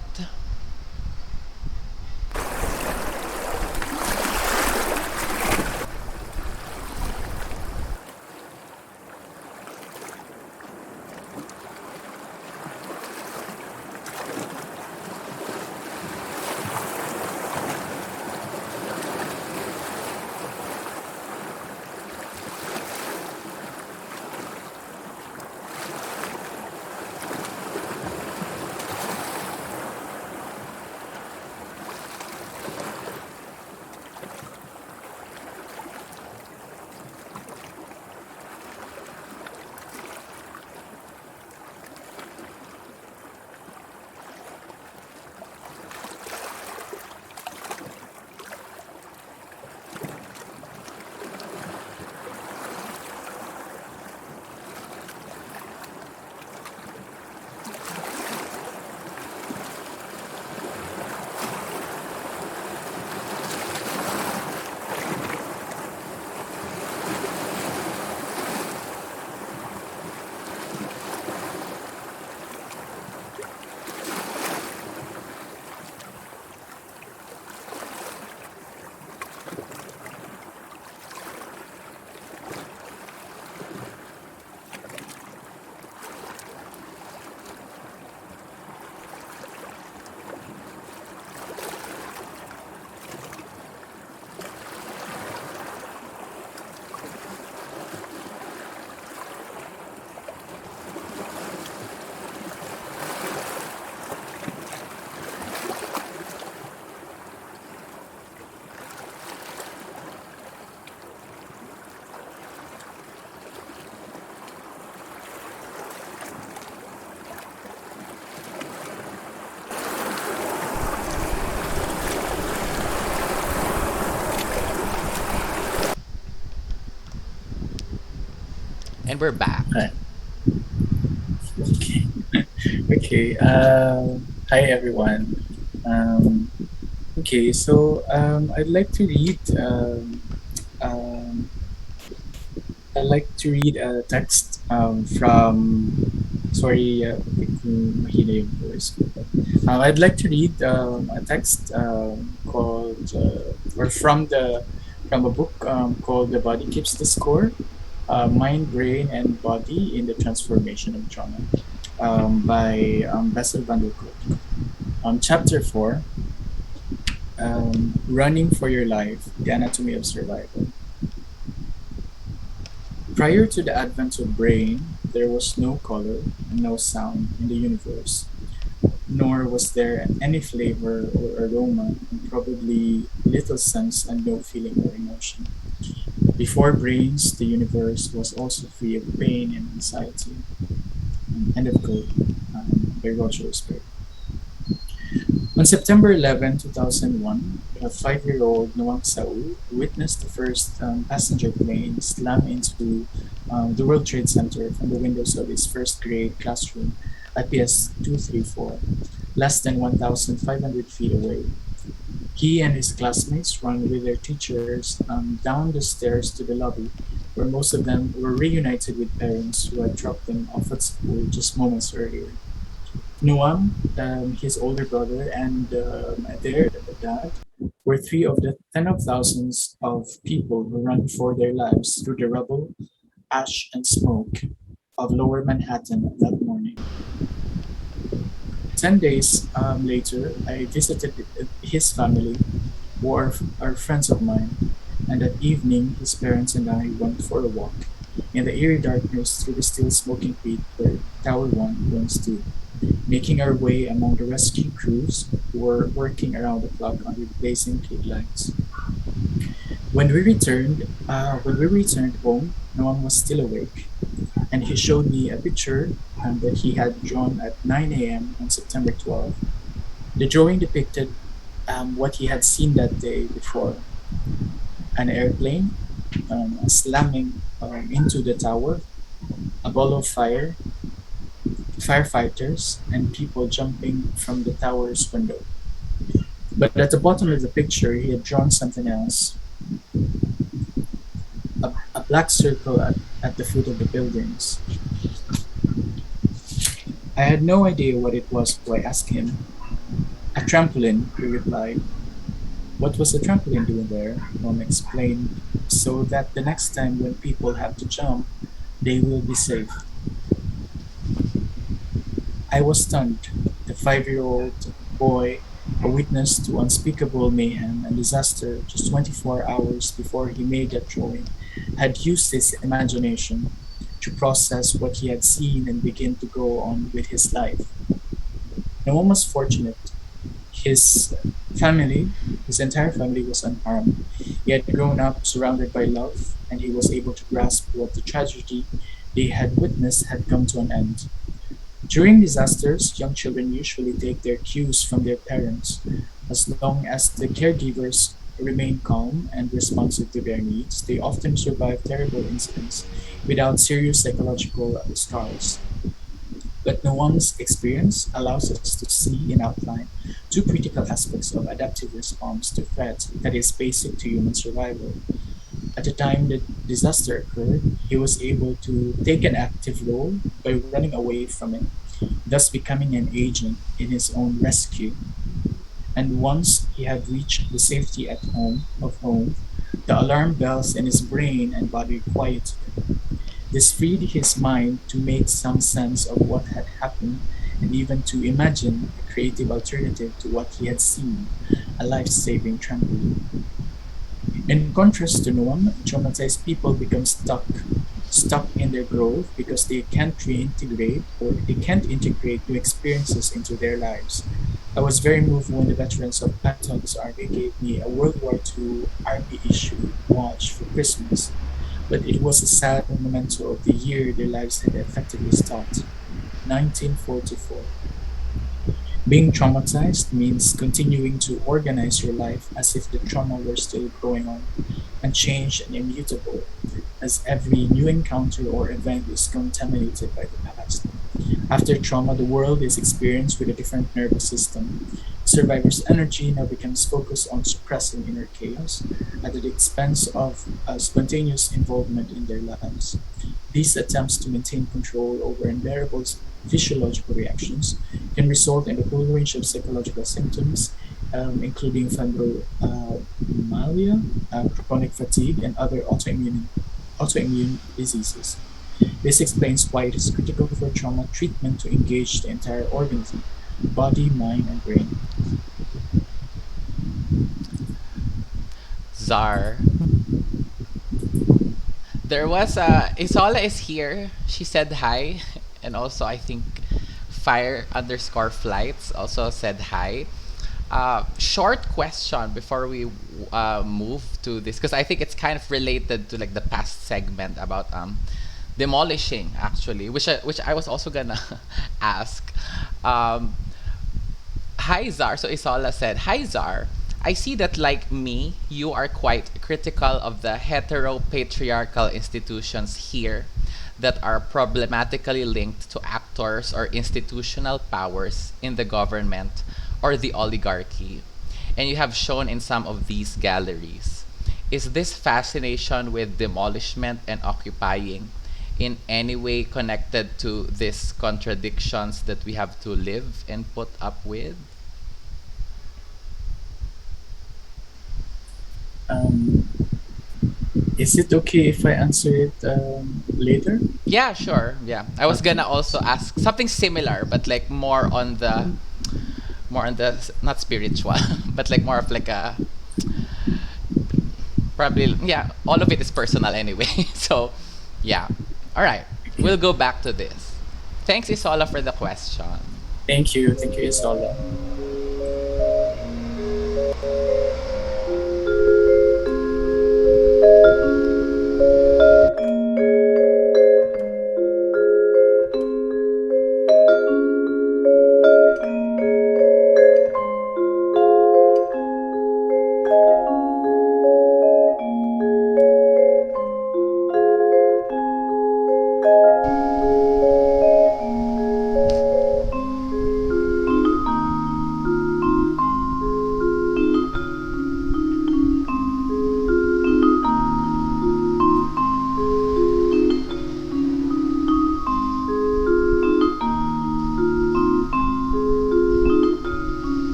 And we're back. hi. Okay. Okay. Hi everyone. Um, okay, so I'd like to read. Um, I'd like to read a text from. Sorry, kung mahina yung voice ko. I'd like to read a text called or from a book called "The Body Keeps the Score: Mind, Brain, and Body in the Transformation of Trauma" by Bessel van der Kolk. Chapter 4, Running for Your Life, The Anatomy of Survival. Prior to the advent of brain, there was no color and no sound in the universe, nor was there any flavor or aroma, and probably little sense and no feeling or emotion. Before brains, the universe was also free of pain and anxiety. End of quote by Roger Speight. On September 11, 2001, a 5-year-old Noang Saul witnessed the first passenger plane slam into the World Trade Center from the windows of his first grade classroom at PS 234, less than 1,500 feet away. He and his classmates ran with their teachers down the stairs to the lobby, where most of them were reunited with parents who had dropped them off at school just moments earlier. Noam, his older brother, and their dad were three of the 10 of thousands of people who ran for their lives through the rubble, ash, and smoke of lower Manhattan that morning. 10 days later, I visited his family, who are friends of mine, and that evening his parents and I went for a walk in the eerie darkness through the still smoking pit where Tower 1 once stood. making our way among the rescue crews who were working around the clock under blazing cave lights. When we returned home, Noam was still awake, and he showed me a picture that he had drawn at 9 a.m. on September 12th. The drawing depicted what he had seen that day before: an airplane slamming into the tower, a ball of fire, firefighters, and people jumping from the tower's window. But at the bottom of the picture, he had drawn something else: a black circle at the foot of the buildings. I had no idea what it was, so I asked him. "A trampoline," he replied. "What was the trampoline doing there?" Mom explained. "So that the next time when people have to jump, they will be safe." I was stunned. The 5-year-old boy, a witness to unspeakable mayhem and disaster just 24 hours before he made that drawing, had used his imagination to process what he had seen and begin to go on with his life. No one was fortunate. His family, his entire family was unharmed. He had grown up surrounded by love, and he was able to grasp what the tragedy they had witnessed had come to an end. During disasters, young children usually take their cues from their parents. As long as the caregivers remain calm and responsive to their needs, they often survive terrible incidents without serious psychological scars. But Noam's experience allows us to see in outline two critical aspects of adaptive response to threat that is basic to human survival. At the time the disaster occurred, he was able to take an active role by running away from it, thus becoming an agent in his own rescue. And once he had reached the safety of home, the alarm bells in his brain and body quieted. This freed his mind to make some sense of what had happened and even to imagine a creative alternative to what he had seen: a life saving trampoline. In contrast to Noam, traumatized people become stuck in their growth because they can't reintegrate or they can't integrate new experiences into their lives. I was very moved when the veterans of Patton's Army gave me a World War II Army issue watch for Christmas, but it was a sad memento of the year their lives had effectively stopped: 1944. Being traumatized means continuing to organize your life as if the trauma were still going on, unchanged and immutable, as every new encounter or event is contaminated by the past. After trauma, the world is experienced with a different nervous system. Survivors' energy now becomes focused on suppressing inner chaos at the expense of spontaneous involvement in their lives. These attempts to maintain control over unbearable physiological reactions can result in a full range of psychological symptoms, including fibromyalgia, chronic fatigue, and other autoimmune diseases. This explains why it is critical for trauma treatment to engage the entire organism: body, mind, and brain. Czar. There was Isola is here. She said hi, and also I think fire underscore flights also said hi. Short question before we move to this, because I think it's kind of related to like the past segment about demolishing actually, which I was also gonna ask. Um, Hi Zar. So Isola said, "Hi Zar. I see that like me, you are quite critical of the heteropatriarchal institutions here that are problematically linked to actors or institutional powers in the government or the oligarchy. And you have shown in some of these galleries. Is this fascination with demolishment and occupying in any way connected to these contradictions that we have to live and put up with?" Um, is it okay if I answer it later? Yeah, sure. Yeah. I was Okay. gonna also ask something similar, but like more on the not spiritual, but like more of like a probably yeah, all of it is personal anyway. So, yeah. All right. We'll go back to this. Thanks Isola for the question. Thank you, Isola.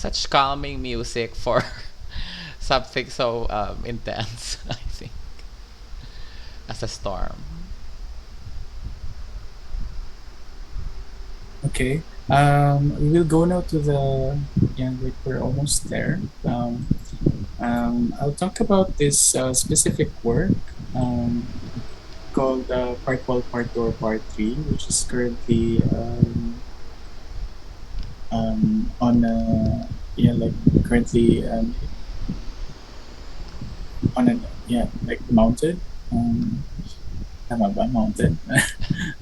Such calming music for something so intense, I think, as a storm. Okay. We will go now to the, yeah, we're almost there. I'll talk about this specific work called Part 1, Part 2, or Part 3, which is currently on yeah, like currently on an, yeah, like mounted. Tama ba? Mounted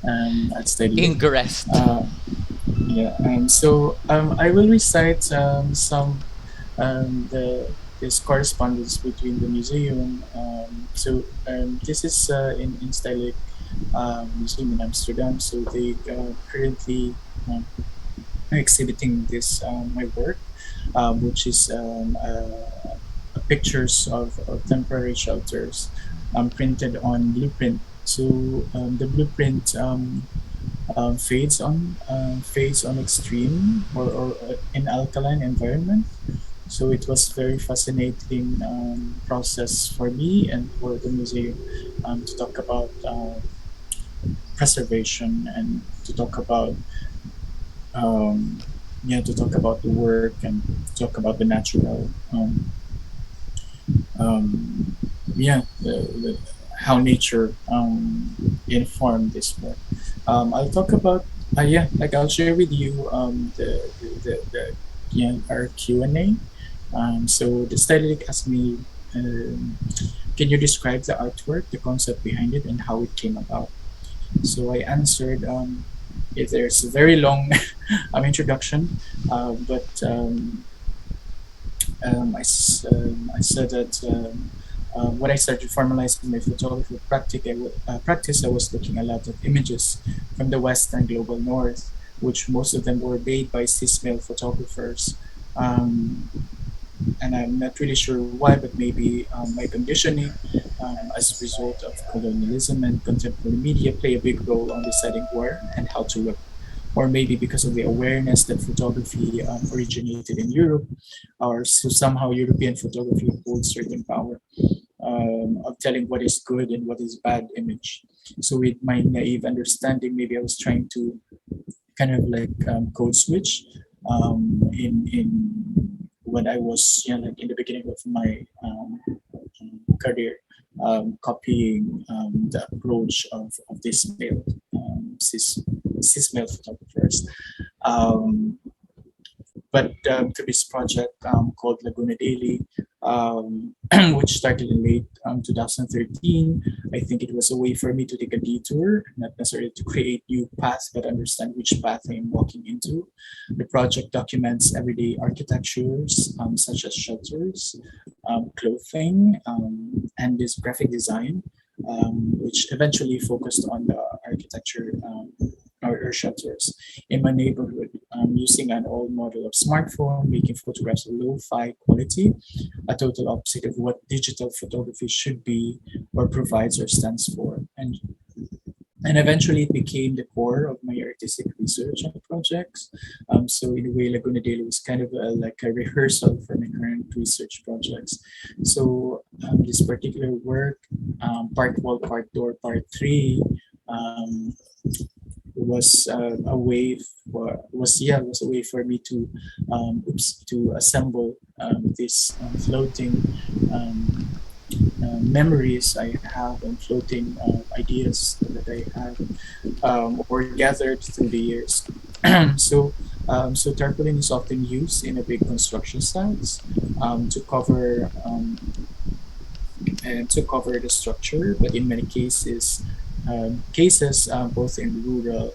at Steadily. Ingress. Uh, yeah, I will recite this correspondence between the museum. This is in Stedelijk Museum in Amsterdam. So they currently exhibiting this my work, which is pictures of temporary shelters printed on blueprint. So the blueprint fades on extreme or in alkaline environment. So it was very fascinating process for me and for the museum to talk about preservation and to talk about um, yeah, to talk about the work and talk about the natural um, yeah, how nature informed this work. I'll talk about yeah, like I'll share with you yeah, our Q&A. So the study asked me, can you describe the artwork, the concept behind it, and how it came about? So I answered, there's a very long introduction, but I said that when I started formalizing my photography practice, I was looking a lot at images from the West and global North, which most of them were made by cis male photographers. Um, and I'm not really sure why, but maybe my conditioning as a result of colonialism and contemporary media play a big role on deciding where and how to look. Or maybe because of the awareness that photography originated in Europe, or so somehow European photography holds certain power of telling what is good and what is bad image. So with my naive understanding, maybe I was trying to kind of like code switch in when I was, you know, like in the beginning of my career, copying the approach of this male cis cis-male photographers. Um, but to this project called Laguna Daily, which started in late 2013. I think it was a way for me to take a detour, not necessarily to create new paths, but understand which path I'm walking into. The project documents everyday architectures, such as shelters, clothing, and this graphic design, which eventually focused on the architecture or shelters in my neighborhood, using an old model of smartphone, making photographs of low-fi quality, a total opposite of what digital photography should be or provides or stands for. And eventually it became the core of my artistic research and projects. So in a way, Laguna Daily was kind of like a rehearsal for my current research projects. So this particular work, part one, part two, or part three, um, was a way for was a way for me to to assemble these floating um, memories I have and floating ideas that I have or gathered through the years. so so tarpaulin is often used in a big construction sites to cover and to cover the structure, but in many cases both in rural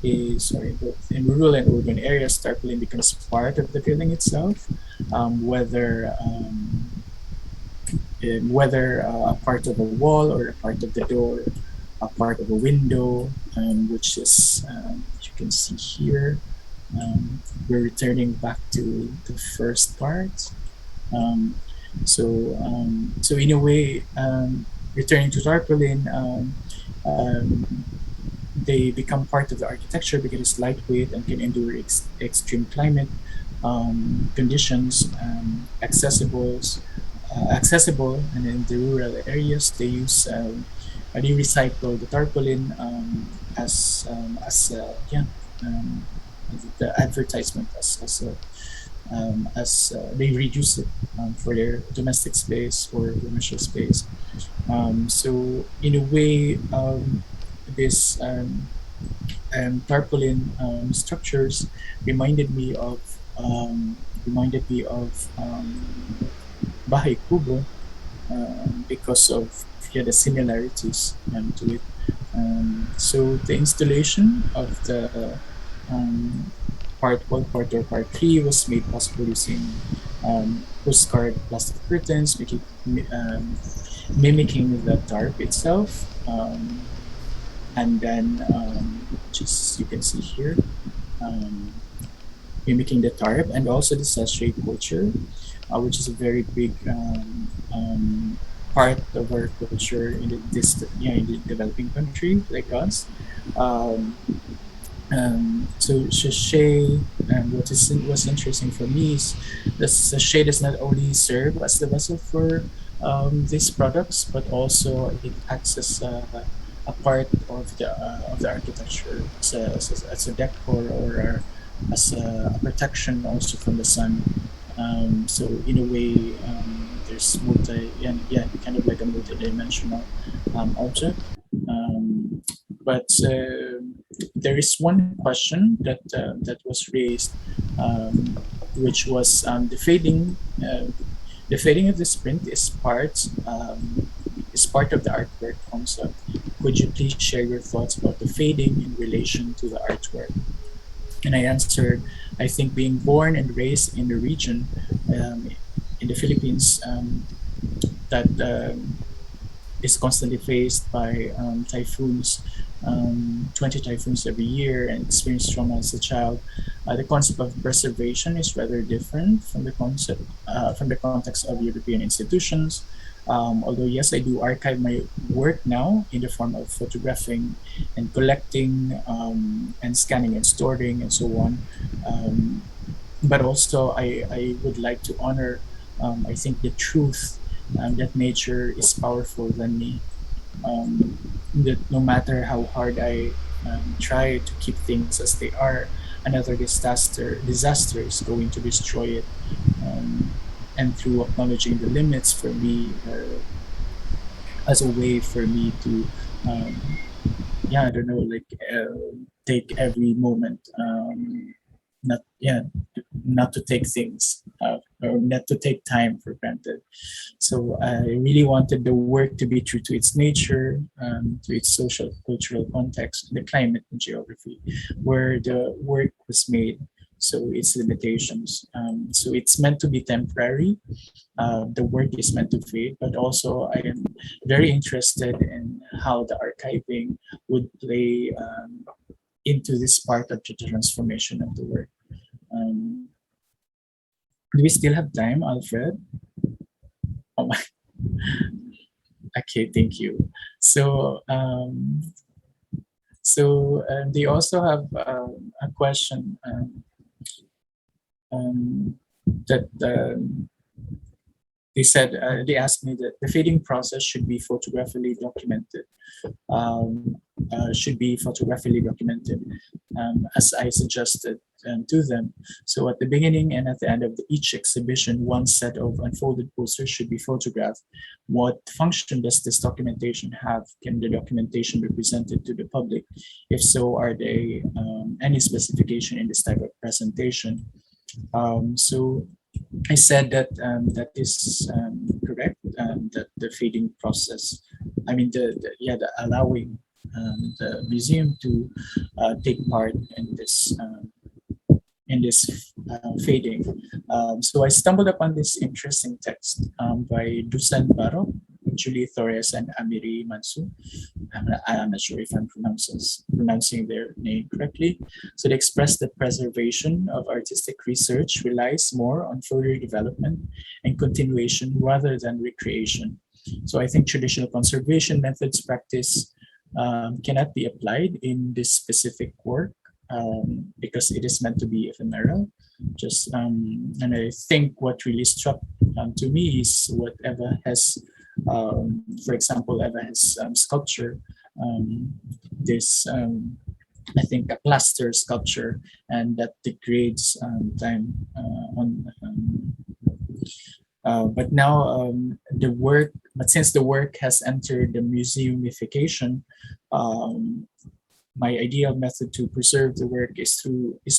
both in rural and urban areas, tarpaulin becomes part of the building itself, whether whether a part of a wall or a part of the door, a part of a window, which is you can see here. We're returning back to the first part. Um, so in a way, returning to tarpaulin, they become part of the architecture because it's lightweight and can endure extreme climate conditions, accessible, and in the rural areas they recycle the tarpaulin as yeah um, the advertisement as they reduce it for their domestic space or commercial space. So in a way, this tarpaulin structures reminded me of um, reminded me of Bahay Kubo because of the similarities to it. So the installation of the um, part one, part two, or part three was made possible using postcard plastic curtains, mimicking the tarp itself. And then just you can see here, um, mimicking the tarp and also the sachet culture, which is a very big part of our culture in in the developing country like us. Um, so sachet, what's interesting for me is the sachet does not only serve as the vessel for these products, but also it acts as a part of the architecture as a decor or as a protection also from the sun. So in a way, there's kind of like a multi-dimensional object. Um, but there is one question that was raised, which was the fading. The fading of this print is part of the artwork concept. Could you please share your thoughts about the fading in relation to the artwork? And I answered, I think being born and raised in the region in the Philippines that is constantly faced by typhoons, 20 typhoons every year, and experienced trauma as a child. The concept of preservation is rather different from the context of European institutions. Although yes, I do archive my work now in the form of photographing and collecting and scanning and storing and so on. But also, I would like to honor, I think, the truth that nature is powerful than me. That no matter how hard I try to keep things as they are, another disaster is going to destroy it. And through acknowledging the limits for me, as a way for me to um, yeah, I don't know, like take every moment, not yeah, not to take things or not to take time for granted. So I really wanted the work to be true to its nature, to its social cultural context, the climate and geography, where the work was made. So its limitations. So it's meant to be temporary. The work is meant to fade, but also I am very interested in how the archiving would play into this part of the transformation of the work. Um, do we still have time, Alfred? Oh my, okay, thank you. So, they also have a question um, that they said, they asked me that the fading process should be photographically documented. Um, should be photographically documented, as I suggested to them. So at the beginning and at the end of each exhibition, one set of unfolded posters should be photographed. What function does this documentation have? Can the documentation be presented to the public? If so, are there any specification in this type of presentation? So I said that that is correct. That the feeding process, I mean the allowing the museum to take part in this fading. So I stumbled upon this interesting text by Dusan Barok, Julie Torres, and Amiri Mansu. I'm not sure if I'm pronouncing their name correctly. So they express that preservation of artistic research relies more on further development and continuation rather than recreation. So I think traditional conservation methods practice cannot be applied in this specific work because it is meant to be ephemeral. Just and I think what really struck to me is what Eva has, for example, Eva has sculpture. This I think a plaster sculpture, and that degrades time on. But now the work, but since the work has entered the museumification, um, my ideal method to preserve the work is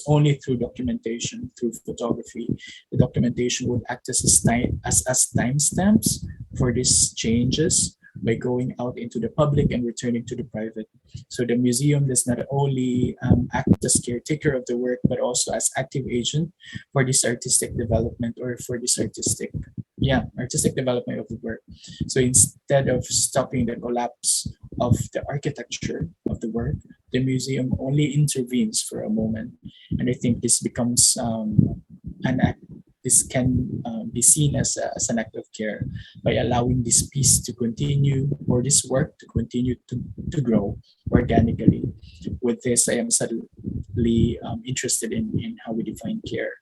only through documentation, through photography. The documentation would act as timestamps for these changes by going out into the public and returning to the private. So the museum does not only act as caretaker of the work, but also as active agent for this artistic development or for this artistic development of the work. So instead of stopping the collapse of the architecture of the work, the museum only intervenes for a moment. And I think this becomes an act, this can be seen as an act of care by allowing this piece to continue, or this work to continue to grow organically. With this, I am suddenly interested in how we define care.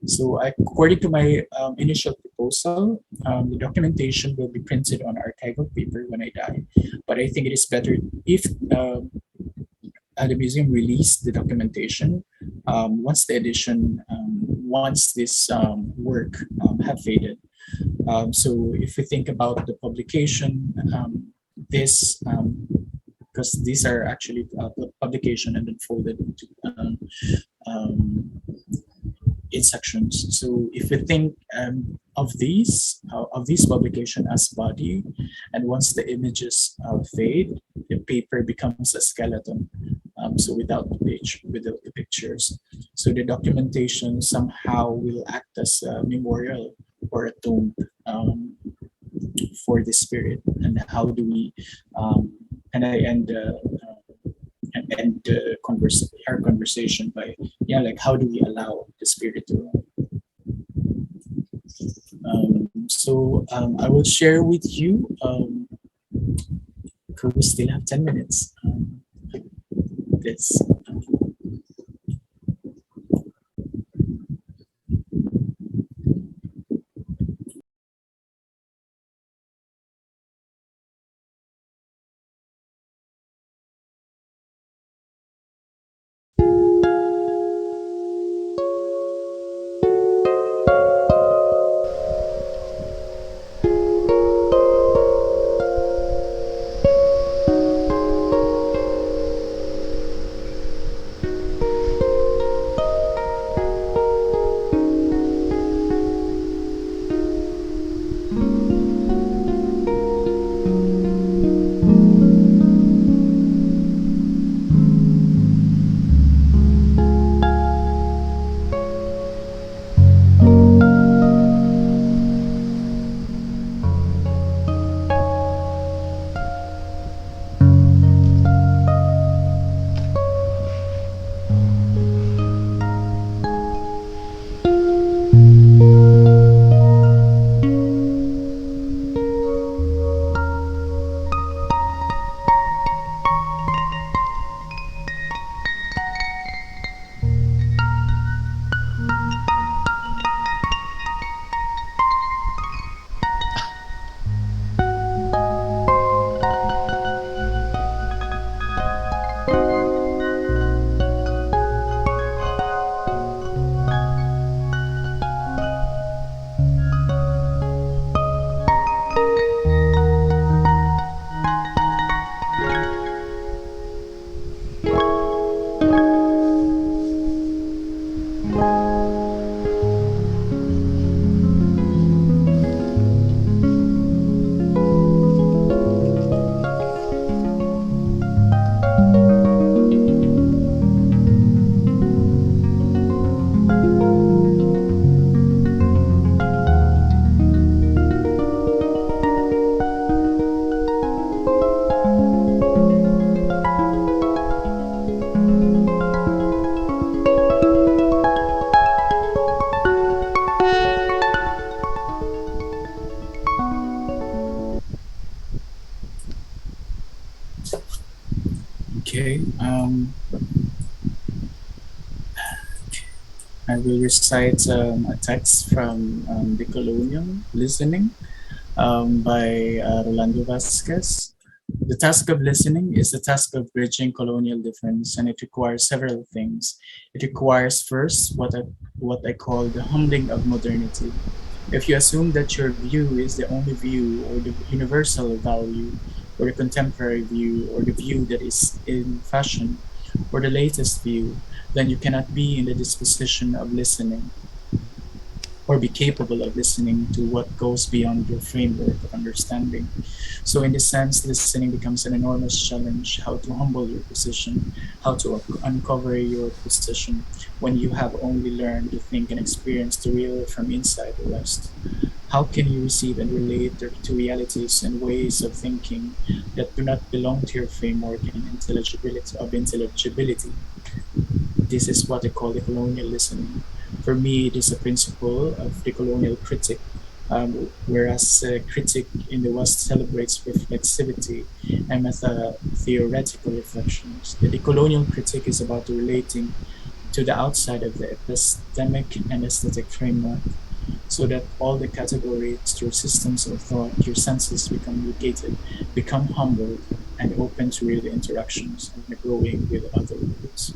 So according to my initial proposal, the documentation will be printed on archival paper when I die. But I think it is better if the museum release the documentation once the edition, once this work have faded. So if we think about the publication, this because these are actually publication and then folded into um, in sections. So if we think of these publication as body, and once the images fade, the paper becomes a skeleton. So without without the pictures, so the documentation somehow will act as a memorial or a tomb for the spirit. And how do we? And I end our conversation by like how do we allow the spirit to I will share with you because we still have 10 minutes this I will recite a text from Decolonial Listening by Rolando Vasquez. The task of listening is the task of bridging colonial difference, and it requires several things. It requires first what I call the humbling of modernity. If you assume that your view is the only view, or the universal value, or the contemporary view, or the view that is in fashion, or the latest view, then you cannot be in the disposition of listening or be capable of listening to what goes beyond your framework of understanding. So, in this sense, listening becomes an enormous challenge: how to humble your position, how to uncover your position when you have only learned to think and experience the real from inside the West. How can you receive and relate to realities and ways of thinking that do not belong to your framework and intelligibility? This is what I call the colonial listening. For me, it is a principle of the colonial critic, whereas a critic in the West celebrates reflexivity and meta-theoretical reflections. The decolonial critic is about relating to the outside of the epistemic and aesthetic framework, so that all the categories, your systems of thought, your senses become educated, become humbled, and open to real interactions and growing with other worlds.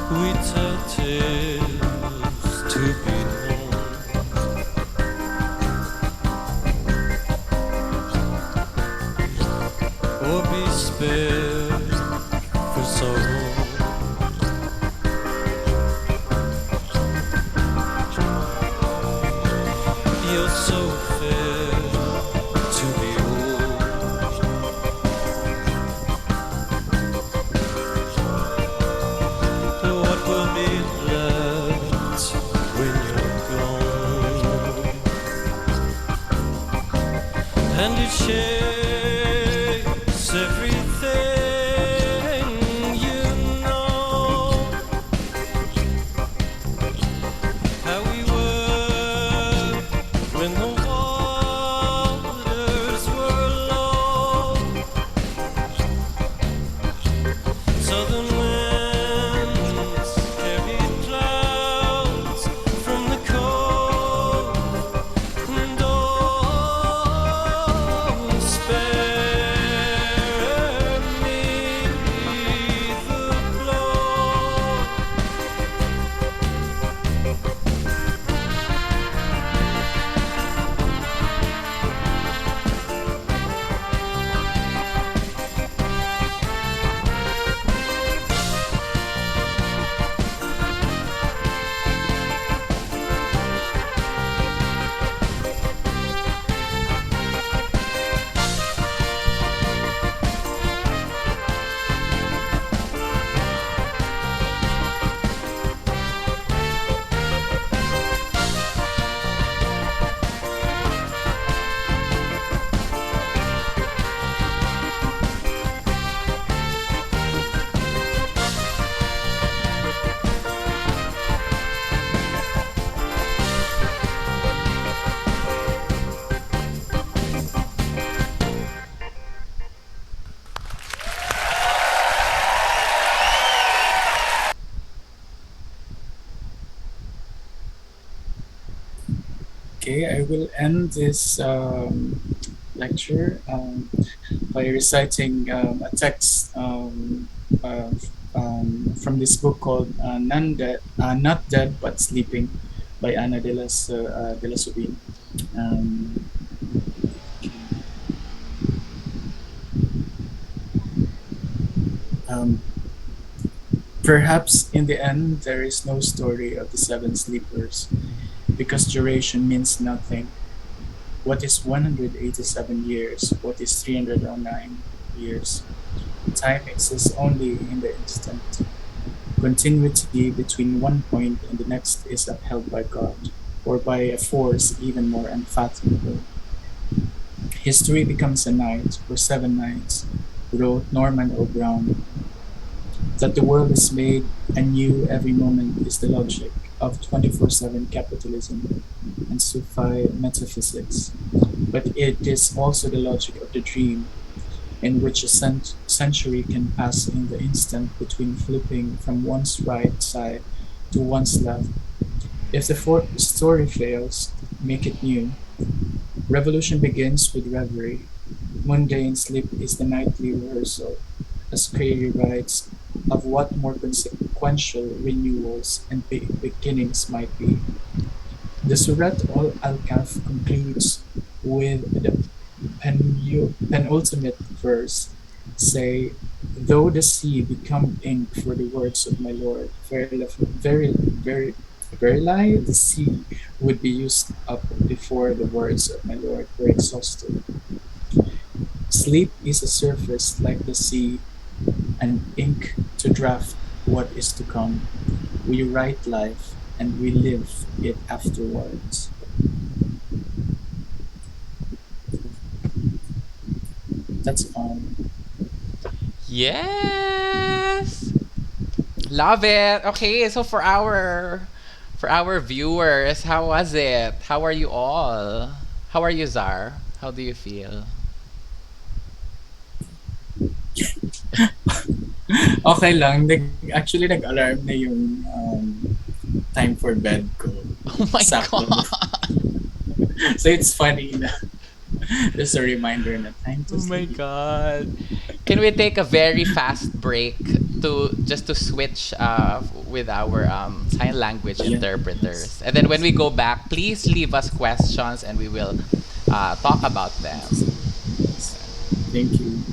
We tell tales to be known, or be spared for sorrow. You're so fair to behold. What will be left when you're gone? And it shapes everything you know. How we were when the waters were low. Southern winds carried clouds from the cold, and oh, spare me the blow. Okay, I will end this lecture by reciting a text from this book called Not Dead But Sleeping by Della Subin. Um, um, Perhaps in the end, there is no story of the seven sleepers because duration means nothing. What is 187 years? What is 309 years? Time exists only in the instant. Continuity between one point and the next is upheld by God, or by a force even more unfathomable. History becomes a night, or seven nights, wrote Norman O. Brown. That the world is made anew every moment is the logic of 24/7 capitalism and Sufi metaphysics. But it is also the logic of the dream, in which a century can pass in the instant between flipping from one's right side to one's left. If the story fails, make it new. Revolution begins with reverie. Mundane sleep is the nightly rehearsal, as Crary writes, of what more consequential renewals and beginnings might be. The Surat al-Kahf concludes with the penultimate verse, say, though the sea become ink for the words of my Lord, verily the sea would be used up before the words of my Lord were exhausted. Sleep is a surface like the sea, and ink to draft what is to come. We write life and we live it afterwards. That's all. Yes. Love it. Okay, so for our viewers, how was it? How are you all? How are you, Zar? How do you feel? Okay lang. Actually, nag-alarm na yung time for bed ko. Oh my Sakto. god. So it's funny na there's a reminder na time to Oh my sleep. god. Can we take a very fast break to just to switch with our sign language interpreters? And then when we go back, please leave us questions and we will talk about them. Thank you.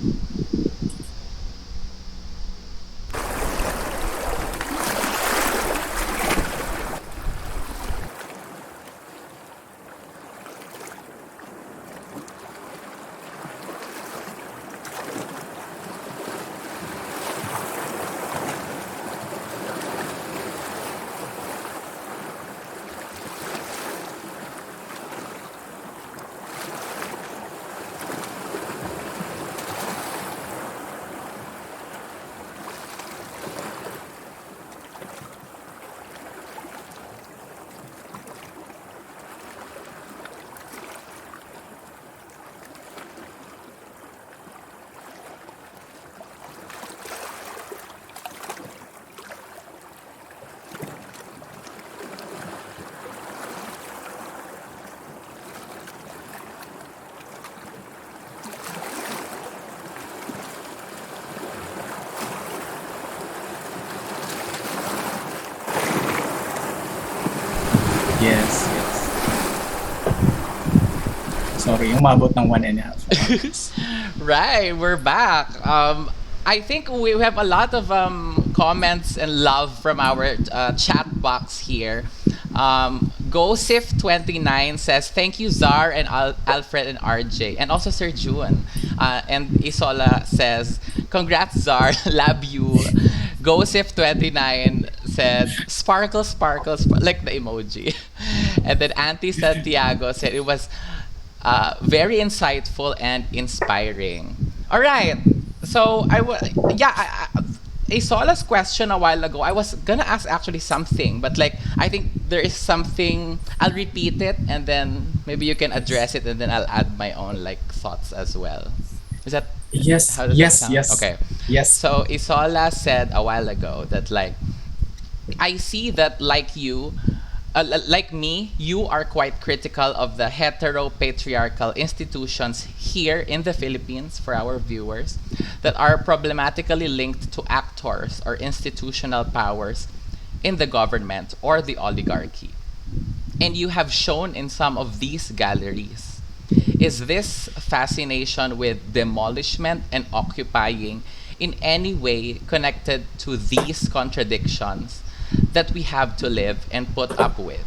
Yes, yes. Sorry, umabot ng 1.5 hours. Right, we're back. I think we have a lot of comments and love from our chat box here. GoSif29 says, thank you, Zar and Alfred and RJ, and also Sir June. And Isola says, congrats, Zar, love you. GoSif29 said, sparkle, sparkle, like the emoji. And then Auntie Santiago said it was very insightful and inspiring. All right. So I saw this question a while ago. I was gonna ask actually something, but like I think there is something. I'll repeat it, and then maybe you can address it, and then I'll add my own like thoughts as well. Is that Yes, how does that yes, sound? yes. Okay. Yes. So Isola said a while ago that like I see that like you, like me, you are quite critical of the heteropatriarchal institutions here in the Philippines, for our viewers, that are problematically linked to actors or institutional powers in the government or the oligarchy. And you have shown in some of these galleries. Is this fascination with demolishment and occupying in any way connected to these contradictions that we have to live and put up with?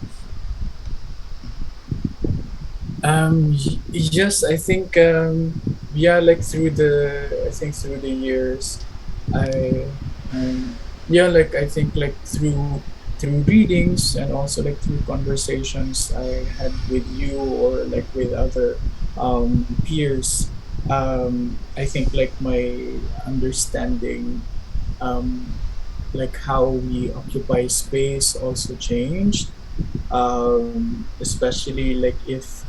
Yes, I think yeah, like through the years, I yeah, like I think like through readings and also like through conversations I had with you or like with other peers. I think like my understanding like how we occupy space also changed, especially like if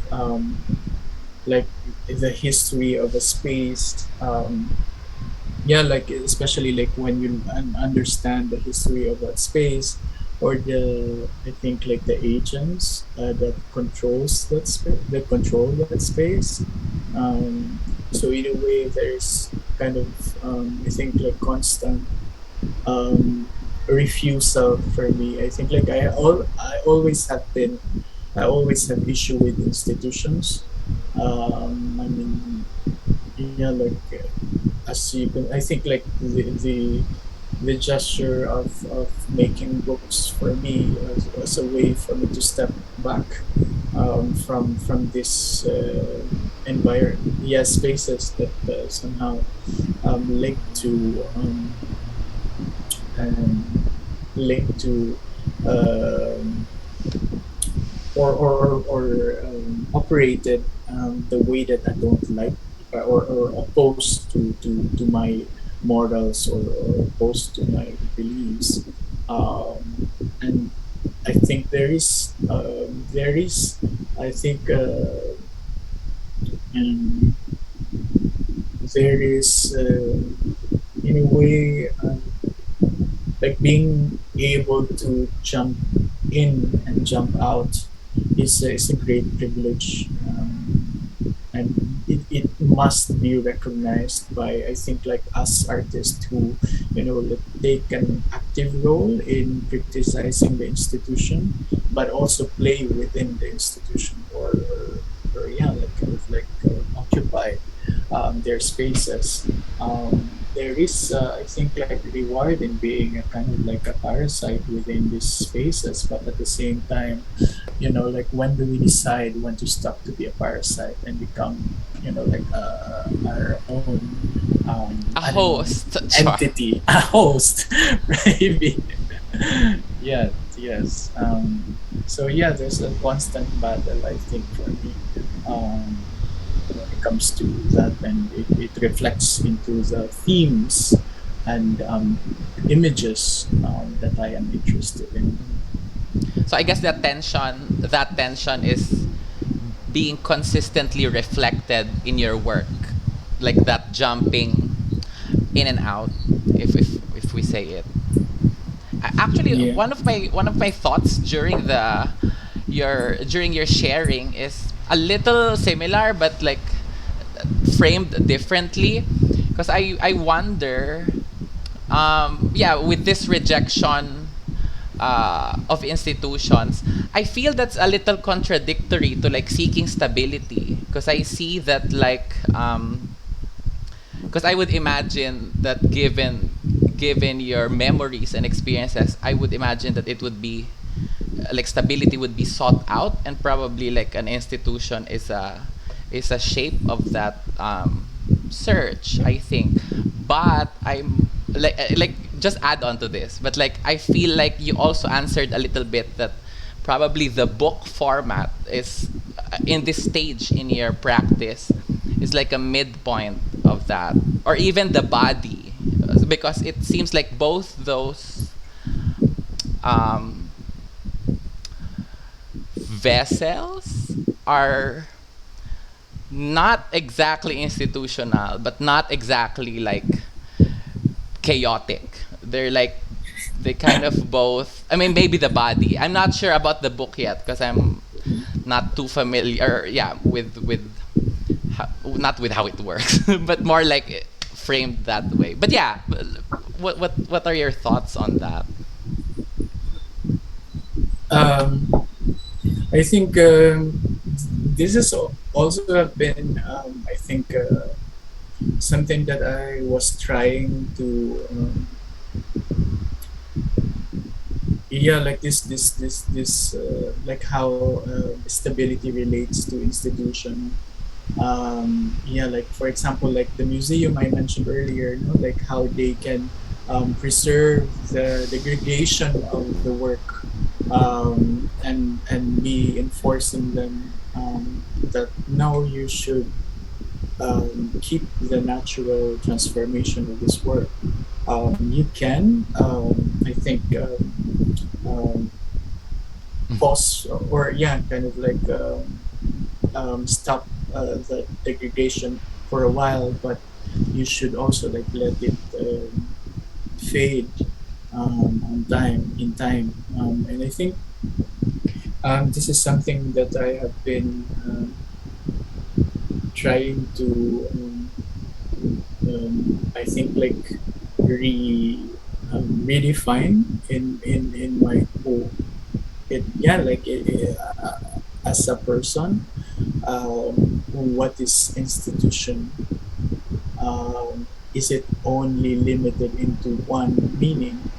like the history of a space, yeah, like especially like when you understand the history of that space or the I think like the agents that control that space. So in a way there's kind of I think like constant um, refusal for me. I think like I always have been, I always have issue with institutions. I mean, yeah, like as you can, I think like the gesture of making books for me as a way for me to step back from this environment, yeah, spaces that somehow link to um, linked to um, or operated the way that I don't like or opposed to my morals or opposed to my beliefs. And I think there is I think um, there is in a way like being able to jump in and jump out is a great privilege, and it must be recognized by I think like us artists who like, take an active role in criticizing the institution but also play within the institution or yeah like kind of like occupy their spaces. There is, I think, like reward in being a kind of like a parasite within these spaces, but at the same time, like when do we decide when to stop to be a parasite and become, like our own, A I don't know, host, Char. entity, a host, maybe. Yes, yes. So yeah, there's a constant battle, I think, for me. Um, when it comes to that, and it reflects into the themes and images that I am interested in. So I guess that tension is being consistently reflected in your work, like that jumping in and out, if we say it. Actually, Yeah. one of my thoughts during your sharing is a little similar, but like framed differently, because I wonder, yeah, with this rejection of institutions, I feel that's a little contradictory to like seeking stability, because I see that like because I would imagine that given your memories and experiences, I would imagine that it would be like stability would be sought out, and probably like an institution is a shape of that search, I think. But I'm like just add on to this, but like I feel like you also answered a little bit that probably the book format is in this stage in your practice is like a midpoint of that, or even the body, because it seems like both those um, vessels are not exactly institutional, but not exactly like chaotic. they kind of both. I mean, maybe the body. I'm not sure about the book yet because I'm not too familiar. Yeah, with not with how it works, but more like framed that way. But yeah, what are your thoughts on that? Um, I think this is also have been, I think, something that I was trying to, yeah, like like how stability relates to institution. Yeah, like for example, like the museum I mentioned earlier, you know, like how they can preserve the degradation of the work, and be enforcing them, that no, you should keep the natural transformation of this work. You can, I think, um, pause, or yeah, kind of like stop the degradation for a while, but you should also like let it fade on time in time. And I think this is something that I have been trying to, I think, like redefine in my whole it yeah like as a person, what is institution? Is it only limited into one meaning?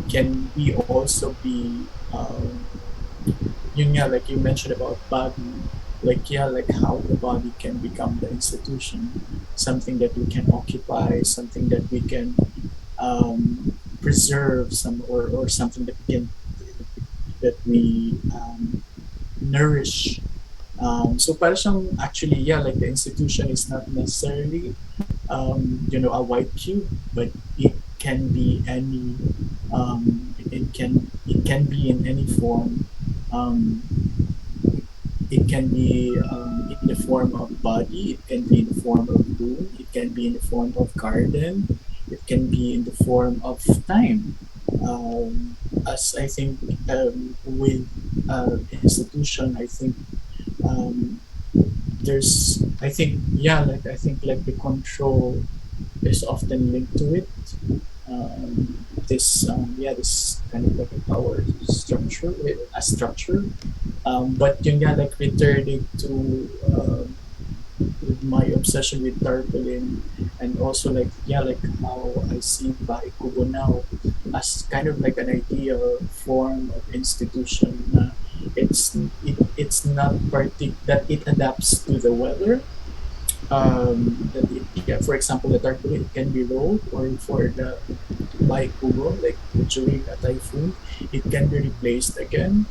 Can we also be, yun nga, like you mentioned about body, like yeah, like how the body can become the institution, something that we can occupy, something that we can preserve, or something that we can, that we nourish. So para siyang actually, yeah, like the institution is not necessarily, a white cube, but it can be any, it can be in any form. Um, it can be in the form of body, it can be in the form of room, it can be in the form of garden, it can be in the form of time. As I think, with institution, I think, um, there's I think yeah like I think like the control is often linked to it. This kind of like a power structure, a structure. But yun nga, like returning to, with my obsession with tarpaulin, and also like yeah, like how I see Bahay Kubo now as kind of like an ideal form of institution. It's not that it adapts to the weather. That it, yeah, for example, the tarpaulin can be rolled, or for the Bahay Kubo, like during a typhoon, it can be replaced again.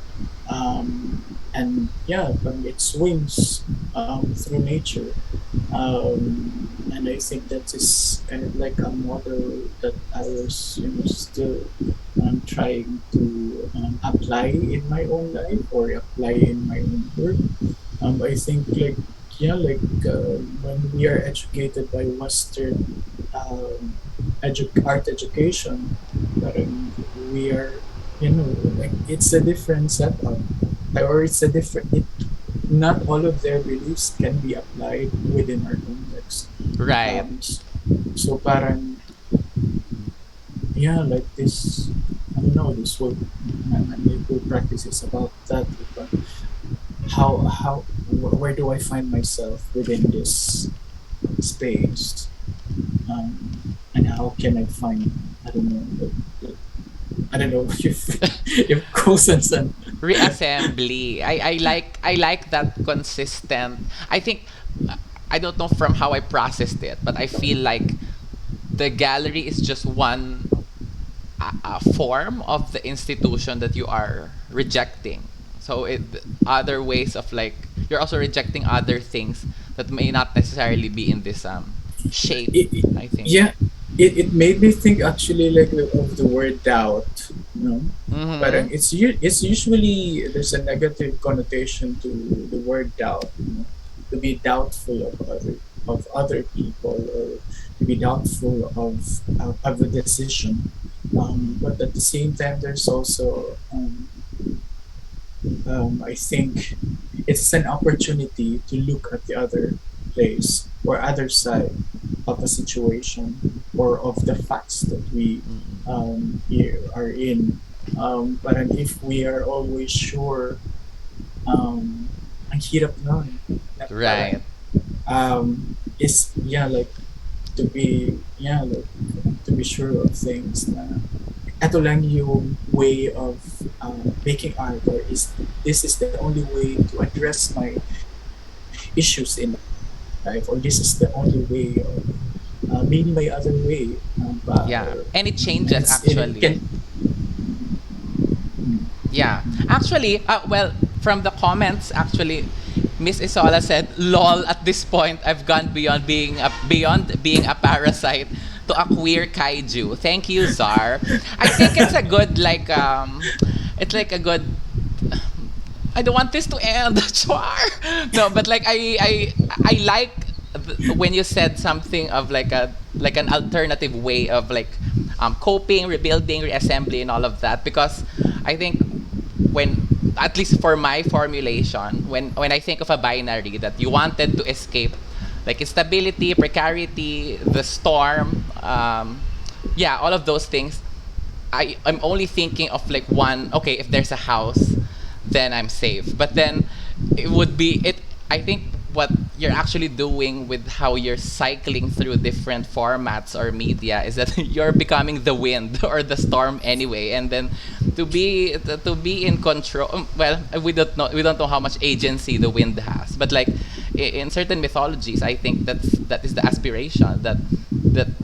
And yeah, it swings through nature. And I think that is kind of like a model that I was, still trying to apply in my own life, or apply in my own work. I think like yeah, like when we are educated by Western art education, we are, like it's a different setup, or it's a different. Not all of their beliefs can be applied within our context. Right. So parang yeah, like this. I don't know. This whole my whole practice is about that. But where do I find myself within this space? And how can I find, I don't know, I don't know if Cousins and Reassembly. I like that consistent. I think I don't know from how I processed it, but I feel like the gallery is just one a form of the institution that you are rejecting. So other ways of like you're also rejecting other things that may not necessarily be in this shape. I think. yeah, it made me think actually like of the word doubt, Mm-hmm. parang it's usually there's a negative connotation to the word doubt, to be doubtful of other people, or to be doubtful of a decision. But at the same time, there's also I think it's an opportunity to look at the other place or other side of a situation or of the facts that we here are in. But if we are always sure, ang hirap nun. Na parang, Right. is, yeah, like, to be, yeah, like, to be sure of things na eto lang yung way of making art, or is this is the only way to address my issues in life, or this is the only way, or maybe my other way, Yeah. or And it and changes it actually. can. Yeah. Actually, well, from the comments, actually, Miss Isola said, "Lol." At this point, I've gone beyond being a parasite to a queer kaiju. Thank you, Czar. I think it's a good it's like a good. I don't want this to end, Char. No, but like I like when you said something of like an alternative way of like coping, rebuilding, reassembly, and all of that, because I think when, at least for my formulation, when I think of a binary that you wanted to escape like instability, precarity, the storm, yeah, all of those things, I'm only thinking of like one. Okay, if there's a house, then I'm safe. But then it would be it. I think what you're actually doing with how you're cycling through different formats or media is that you're becoming the wind or the storm anyway, and then to be in control. Well, we don't know how much agency the wind has, but like in certain mythologies, I think that is the aspiration that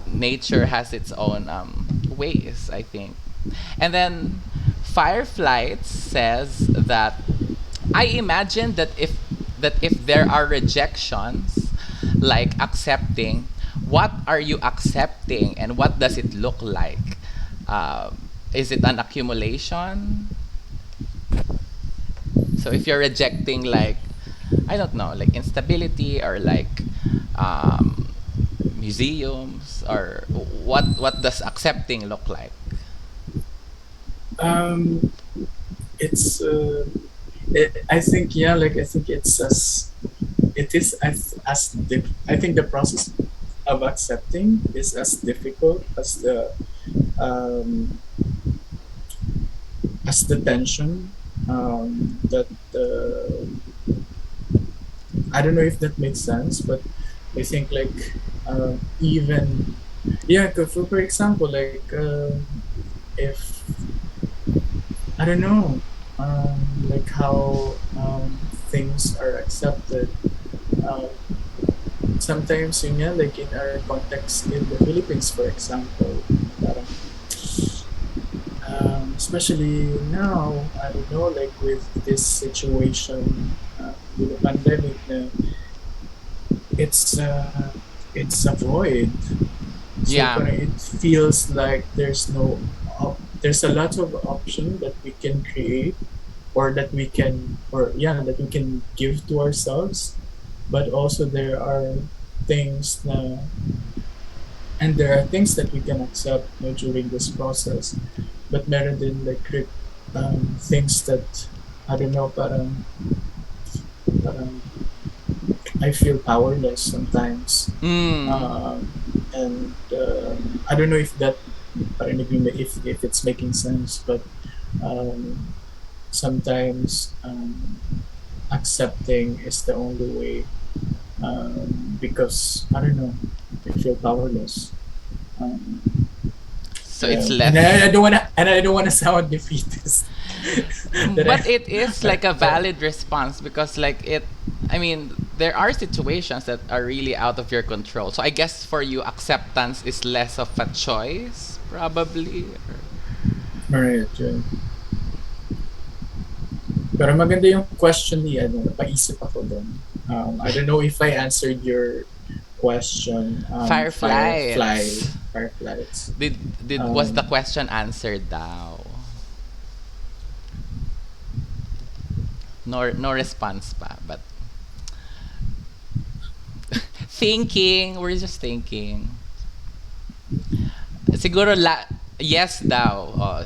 nature has its own ways, I think. And then Fireflight says that I imagine that if there are rejections, like accepting, what are you accepting and what does it look like? Is it an accumulation? So if you're rejecting, like, I don't know, like instability, or like museums, or what does accepting look like? Um, it's I think, yeah, like, I think it's as it is I think the process of accepting is as difficult um, as the tension, that I don't know if that makes sense, but I think, like, even, yeah, for example, like, if I don't know, like how things are accepted. Um, Sometimes yun nga, like in our context in the Philippines, for example, parang, especially now, I don't know, like with this situation, with the pandemic, it's it's a void. So Yeah. parang it feels like there's a lot of option that we can create, or that we can, or yeah, that we can give to ourselves, but also there are things na, and there are things that we can accept, during this process, but meron din like things that I don't know, parang I feel powerless sometimes, Mm. and I don't know if that parang if it's making sense, but um, sometimes accepting is the only way, because I don't know, I feel powerless. Um, So it's and I less. don't wanna and I don't wanna sound defeatist. that But I, it is like a valid response, because like I mean, there are situations that are really out of your control. So I guess for you, acceptance is less of a choice, probably. right, right. Pero maganda yung question ni ano, napaisip ako doon. I don't know if I answered your question. Fireflies. Fireflies. Was the Um, question answered daw? No response pa, but thinking, we're just thinking. Siguro Yes daw.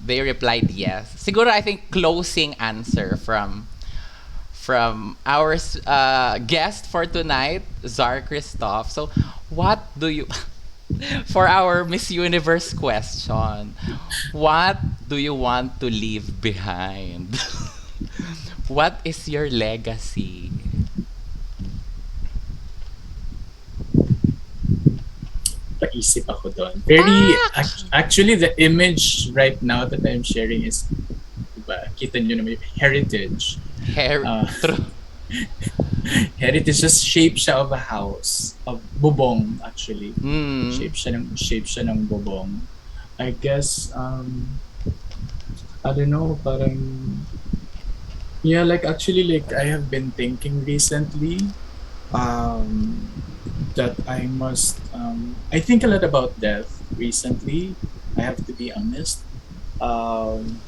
They replied yes. Siguro I think closing answer from our guest for tonight, Czar Kristoff. So, what do you for our Miss Universe question? What do you want to leave behind? What is your legacy? Paisip ako doon. Very, actually, the image right now that I'm sharing is, diba, kita nyo naman yung heritage. Hair. Uh, True. heritage just shape siya of a house, of bubong actually. Mm. Shape siya ng bubong. I guess, I don't know, parang, yeah, like actually, like I have been thinking recently, um, that I must, I think a lot about death recently. I have to be honest. Um,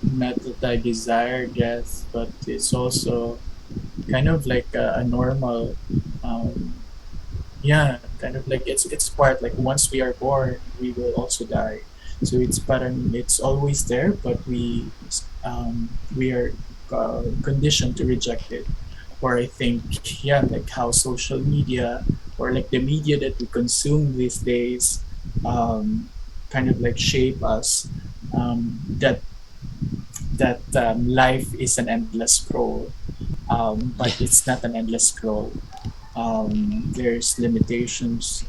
Not that I desire death, but it's also kind of like a normal, um, yeah, kind of like it's part like once we are born, we will also die. So it's parang it's always there, but we are conditioned to reject it. Or I think yeah, like how social media or like the media that we consume these days, kind of like shape us. That life is an endless scroll, but it's Yes. not an endless scroll. There's limitations.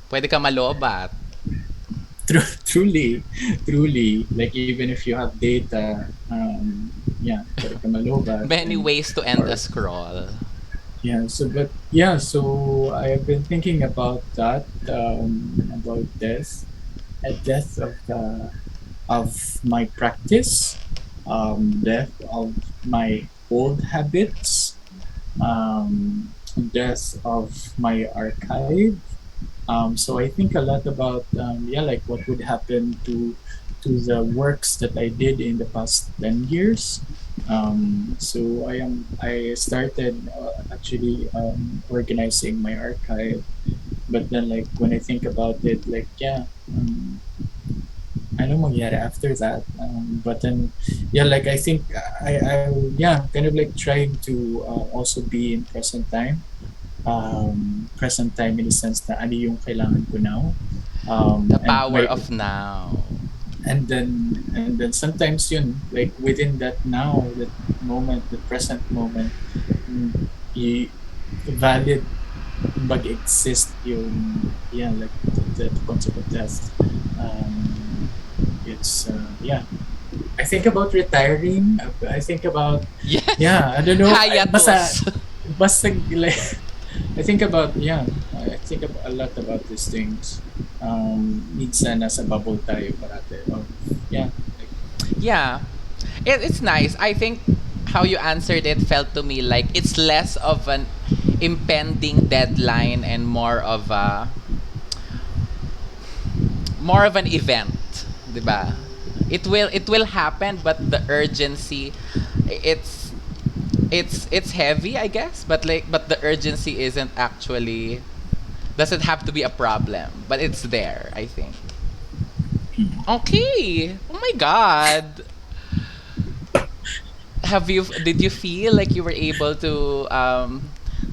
Pwede ka malobat. Truly, truly, like even if you have data, yeah, pwede ka malobat Many and ways to end a or scroll. yeah. So, but yeah, so I have been thinking about that, about death, a death of my practice, death of my old habits, death of my archive. So I think a lot about yeah, like what would happen to the works that I did in the past 10 years. So I started actually organizing my archive, but then like when I think about it, like yeah. Ano mangyari after that? But then, yeah, like I think yeah, kind of like trying to also be in present time. Present time in the sense na ano yung kailangan ko now. The And power my of now. and then sometimes yun like within that now, that moment, the present moment, y- valid mag-exist yung yeah, like the concept of death. Um, it's yeah, I think about retiring. I think about Yes. yeah. I don't know. Hiatus. Basta like I think about yeah. I think a lot about these things. Minsan nasa bubble tayo parate. Oh, yeah. Like, Yeah. It's nice. I think how you answered it felt to me like it's less of an impending deadline and more of an event, 'di ba? It will happen, but the urgency, it's it's heavy, I guess, but the urgency isn't actually, doesn't have to be a problem, but it's there, I think. Okay. Oh my god. Did you feel like you were able to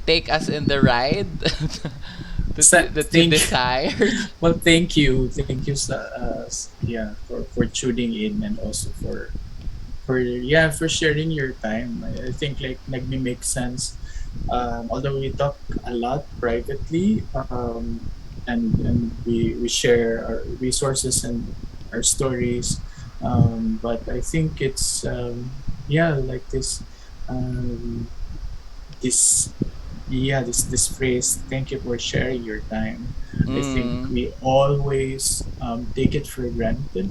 take us in the ride that you thank desired? well, thank you yeah, for tuning in and also for yeah, for sharing your time. I think like make sense. Although we talk a lot privately, and we share our resources and our stories, but I think it's yeah, like um, this yeah, this phrase, thank you for sharing your time. I think Mm. we always take it for granted,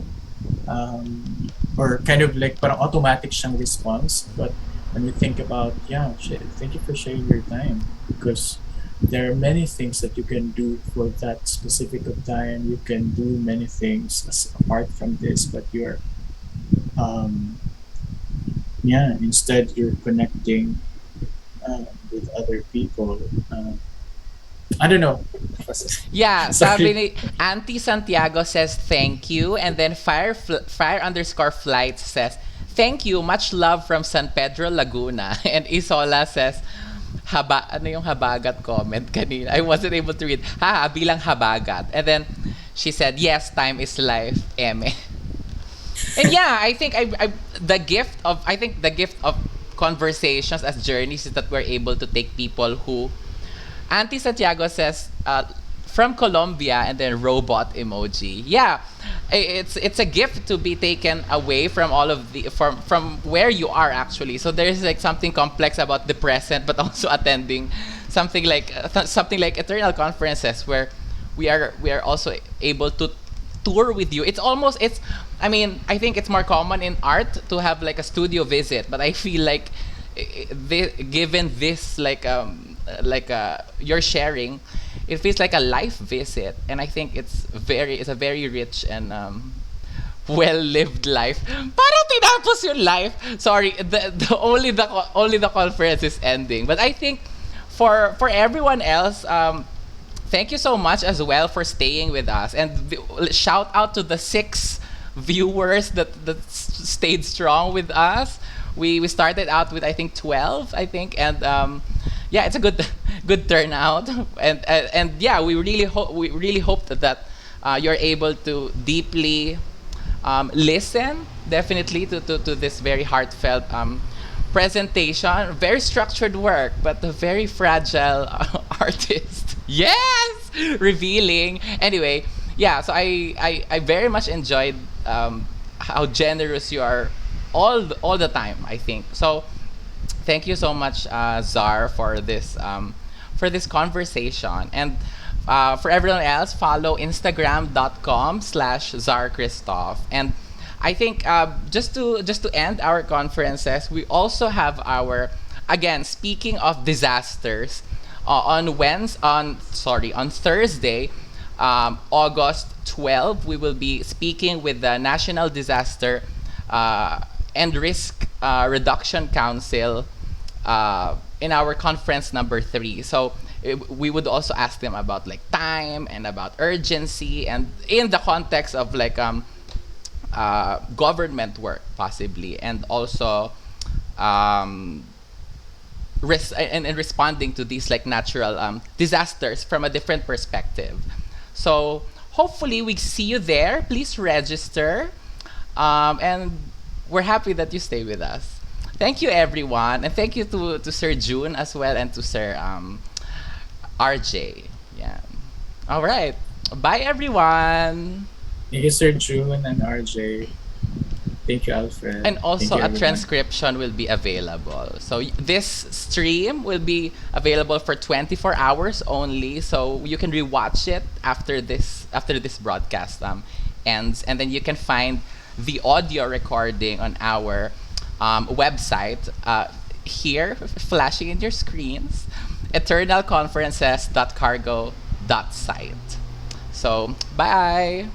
or kind of like parang automatic siyang response. But when we think about, yeah, thank you for sharing your time, because there are many things that you can do for that specific of time. You can do many things apart from this, but you're um, yeah, instead you're connecting with other people. I don't know. Yeah, sabi Sorry. ni Auntie Santiago says thank you, and then fire underscore flight says thank you, much love from San Pedro Laguna, and Isola says ano yung habagat comment kanina? I wasn't able to read. Bilang habagat. And then she said, yes, time is life, eme. And yeah, I think the gift of conversations as journeys is that we're able to take people who Auntie Santiago says from Colombia, and then robot emoji. Yeah, it's a gift to be taken away from all of the from where you are actually. So there's like something complex about the present, but also attending something like eternal conferences where we are also able to tour with you. It's I mean, I think it's more common in art to have like a studio visit, but I feel like given this you're sharing, it feels like a life visit, and I think it's a very rich and well lived life. Parang tinapos yung life. Sorry, only the conference is ending, but I think for everyone else, thank you so much as well for staying with us, and shout out to the 6 viewers that stayed strong with us. We started out with I think 12, I think, and yeah, it's a good good turnout, and yeah, we really hope that you're able to deeply listen definitely to this very heartfelt presentation. Very structured work, but a very fragile artist. Yes, revealing. Anyway, yeah. So I very much enjoyed how generous you are all the time. I think so. Thank you so much, Czar, for this conversation. And for everyone else, follow Instagram.com/Czar Kristoff. And I think just to end our conferences, we also have our, again, speaking of disasters, on Thursday, August 12, we will be speaking with the National Disaster and Risk Reduction Council in our conference number 3. So we would also ask them about like time and about urgency, and in the context of like government work possibly, and also and responding to these like natural disasters from a different perspective. So hopefully we see you there. Please register, and we're happy that you stay with us. Thank you, everyone, and thank you to Sir June as well, and to Sir RJ. Yeah. All right. Bye, everyone. Thank you, Sir June and RJ. Thank you, Alfred. And Thank also you, a everyone. transcription will be available. So this stream will be available for 24 hours only. So you can rewatch it after this broadcast ends, and then you can find the audio recording on our website here, flashing in your screens, eternalconferences.cargo.site. So bye.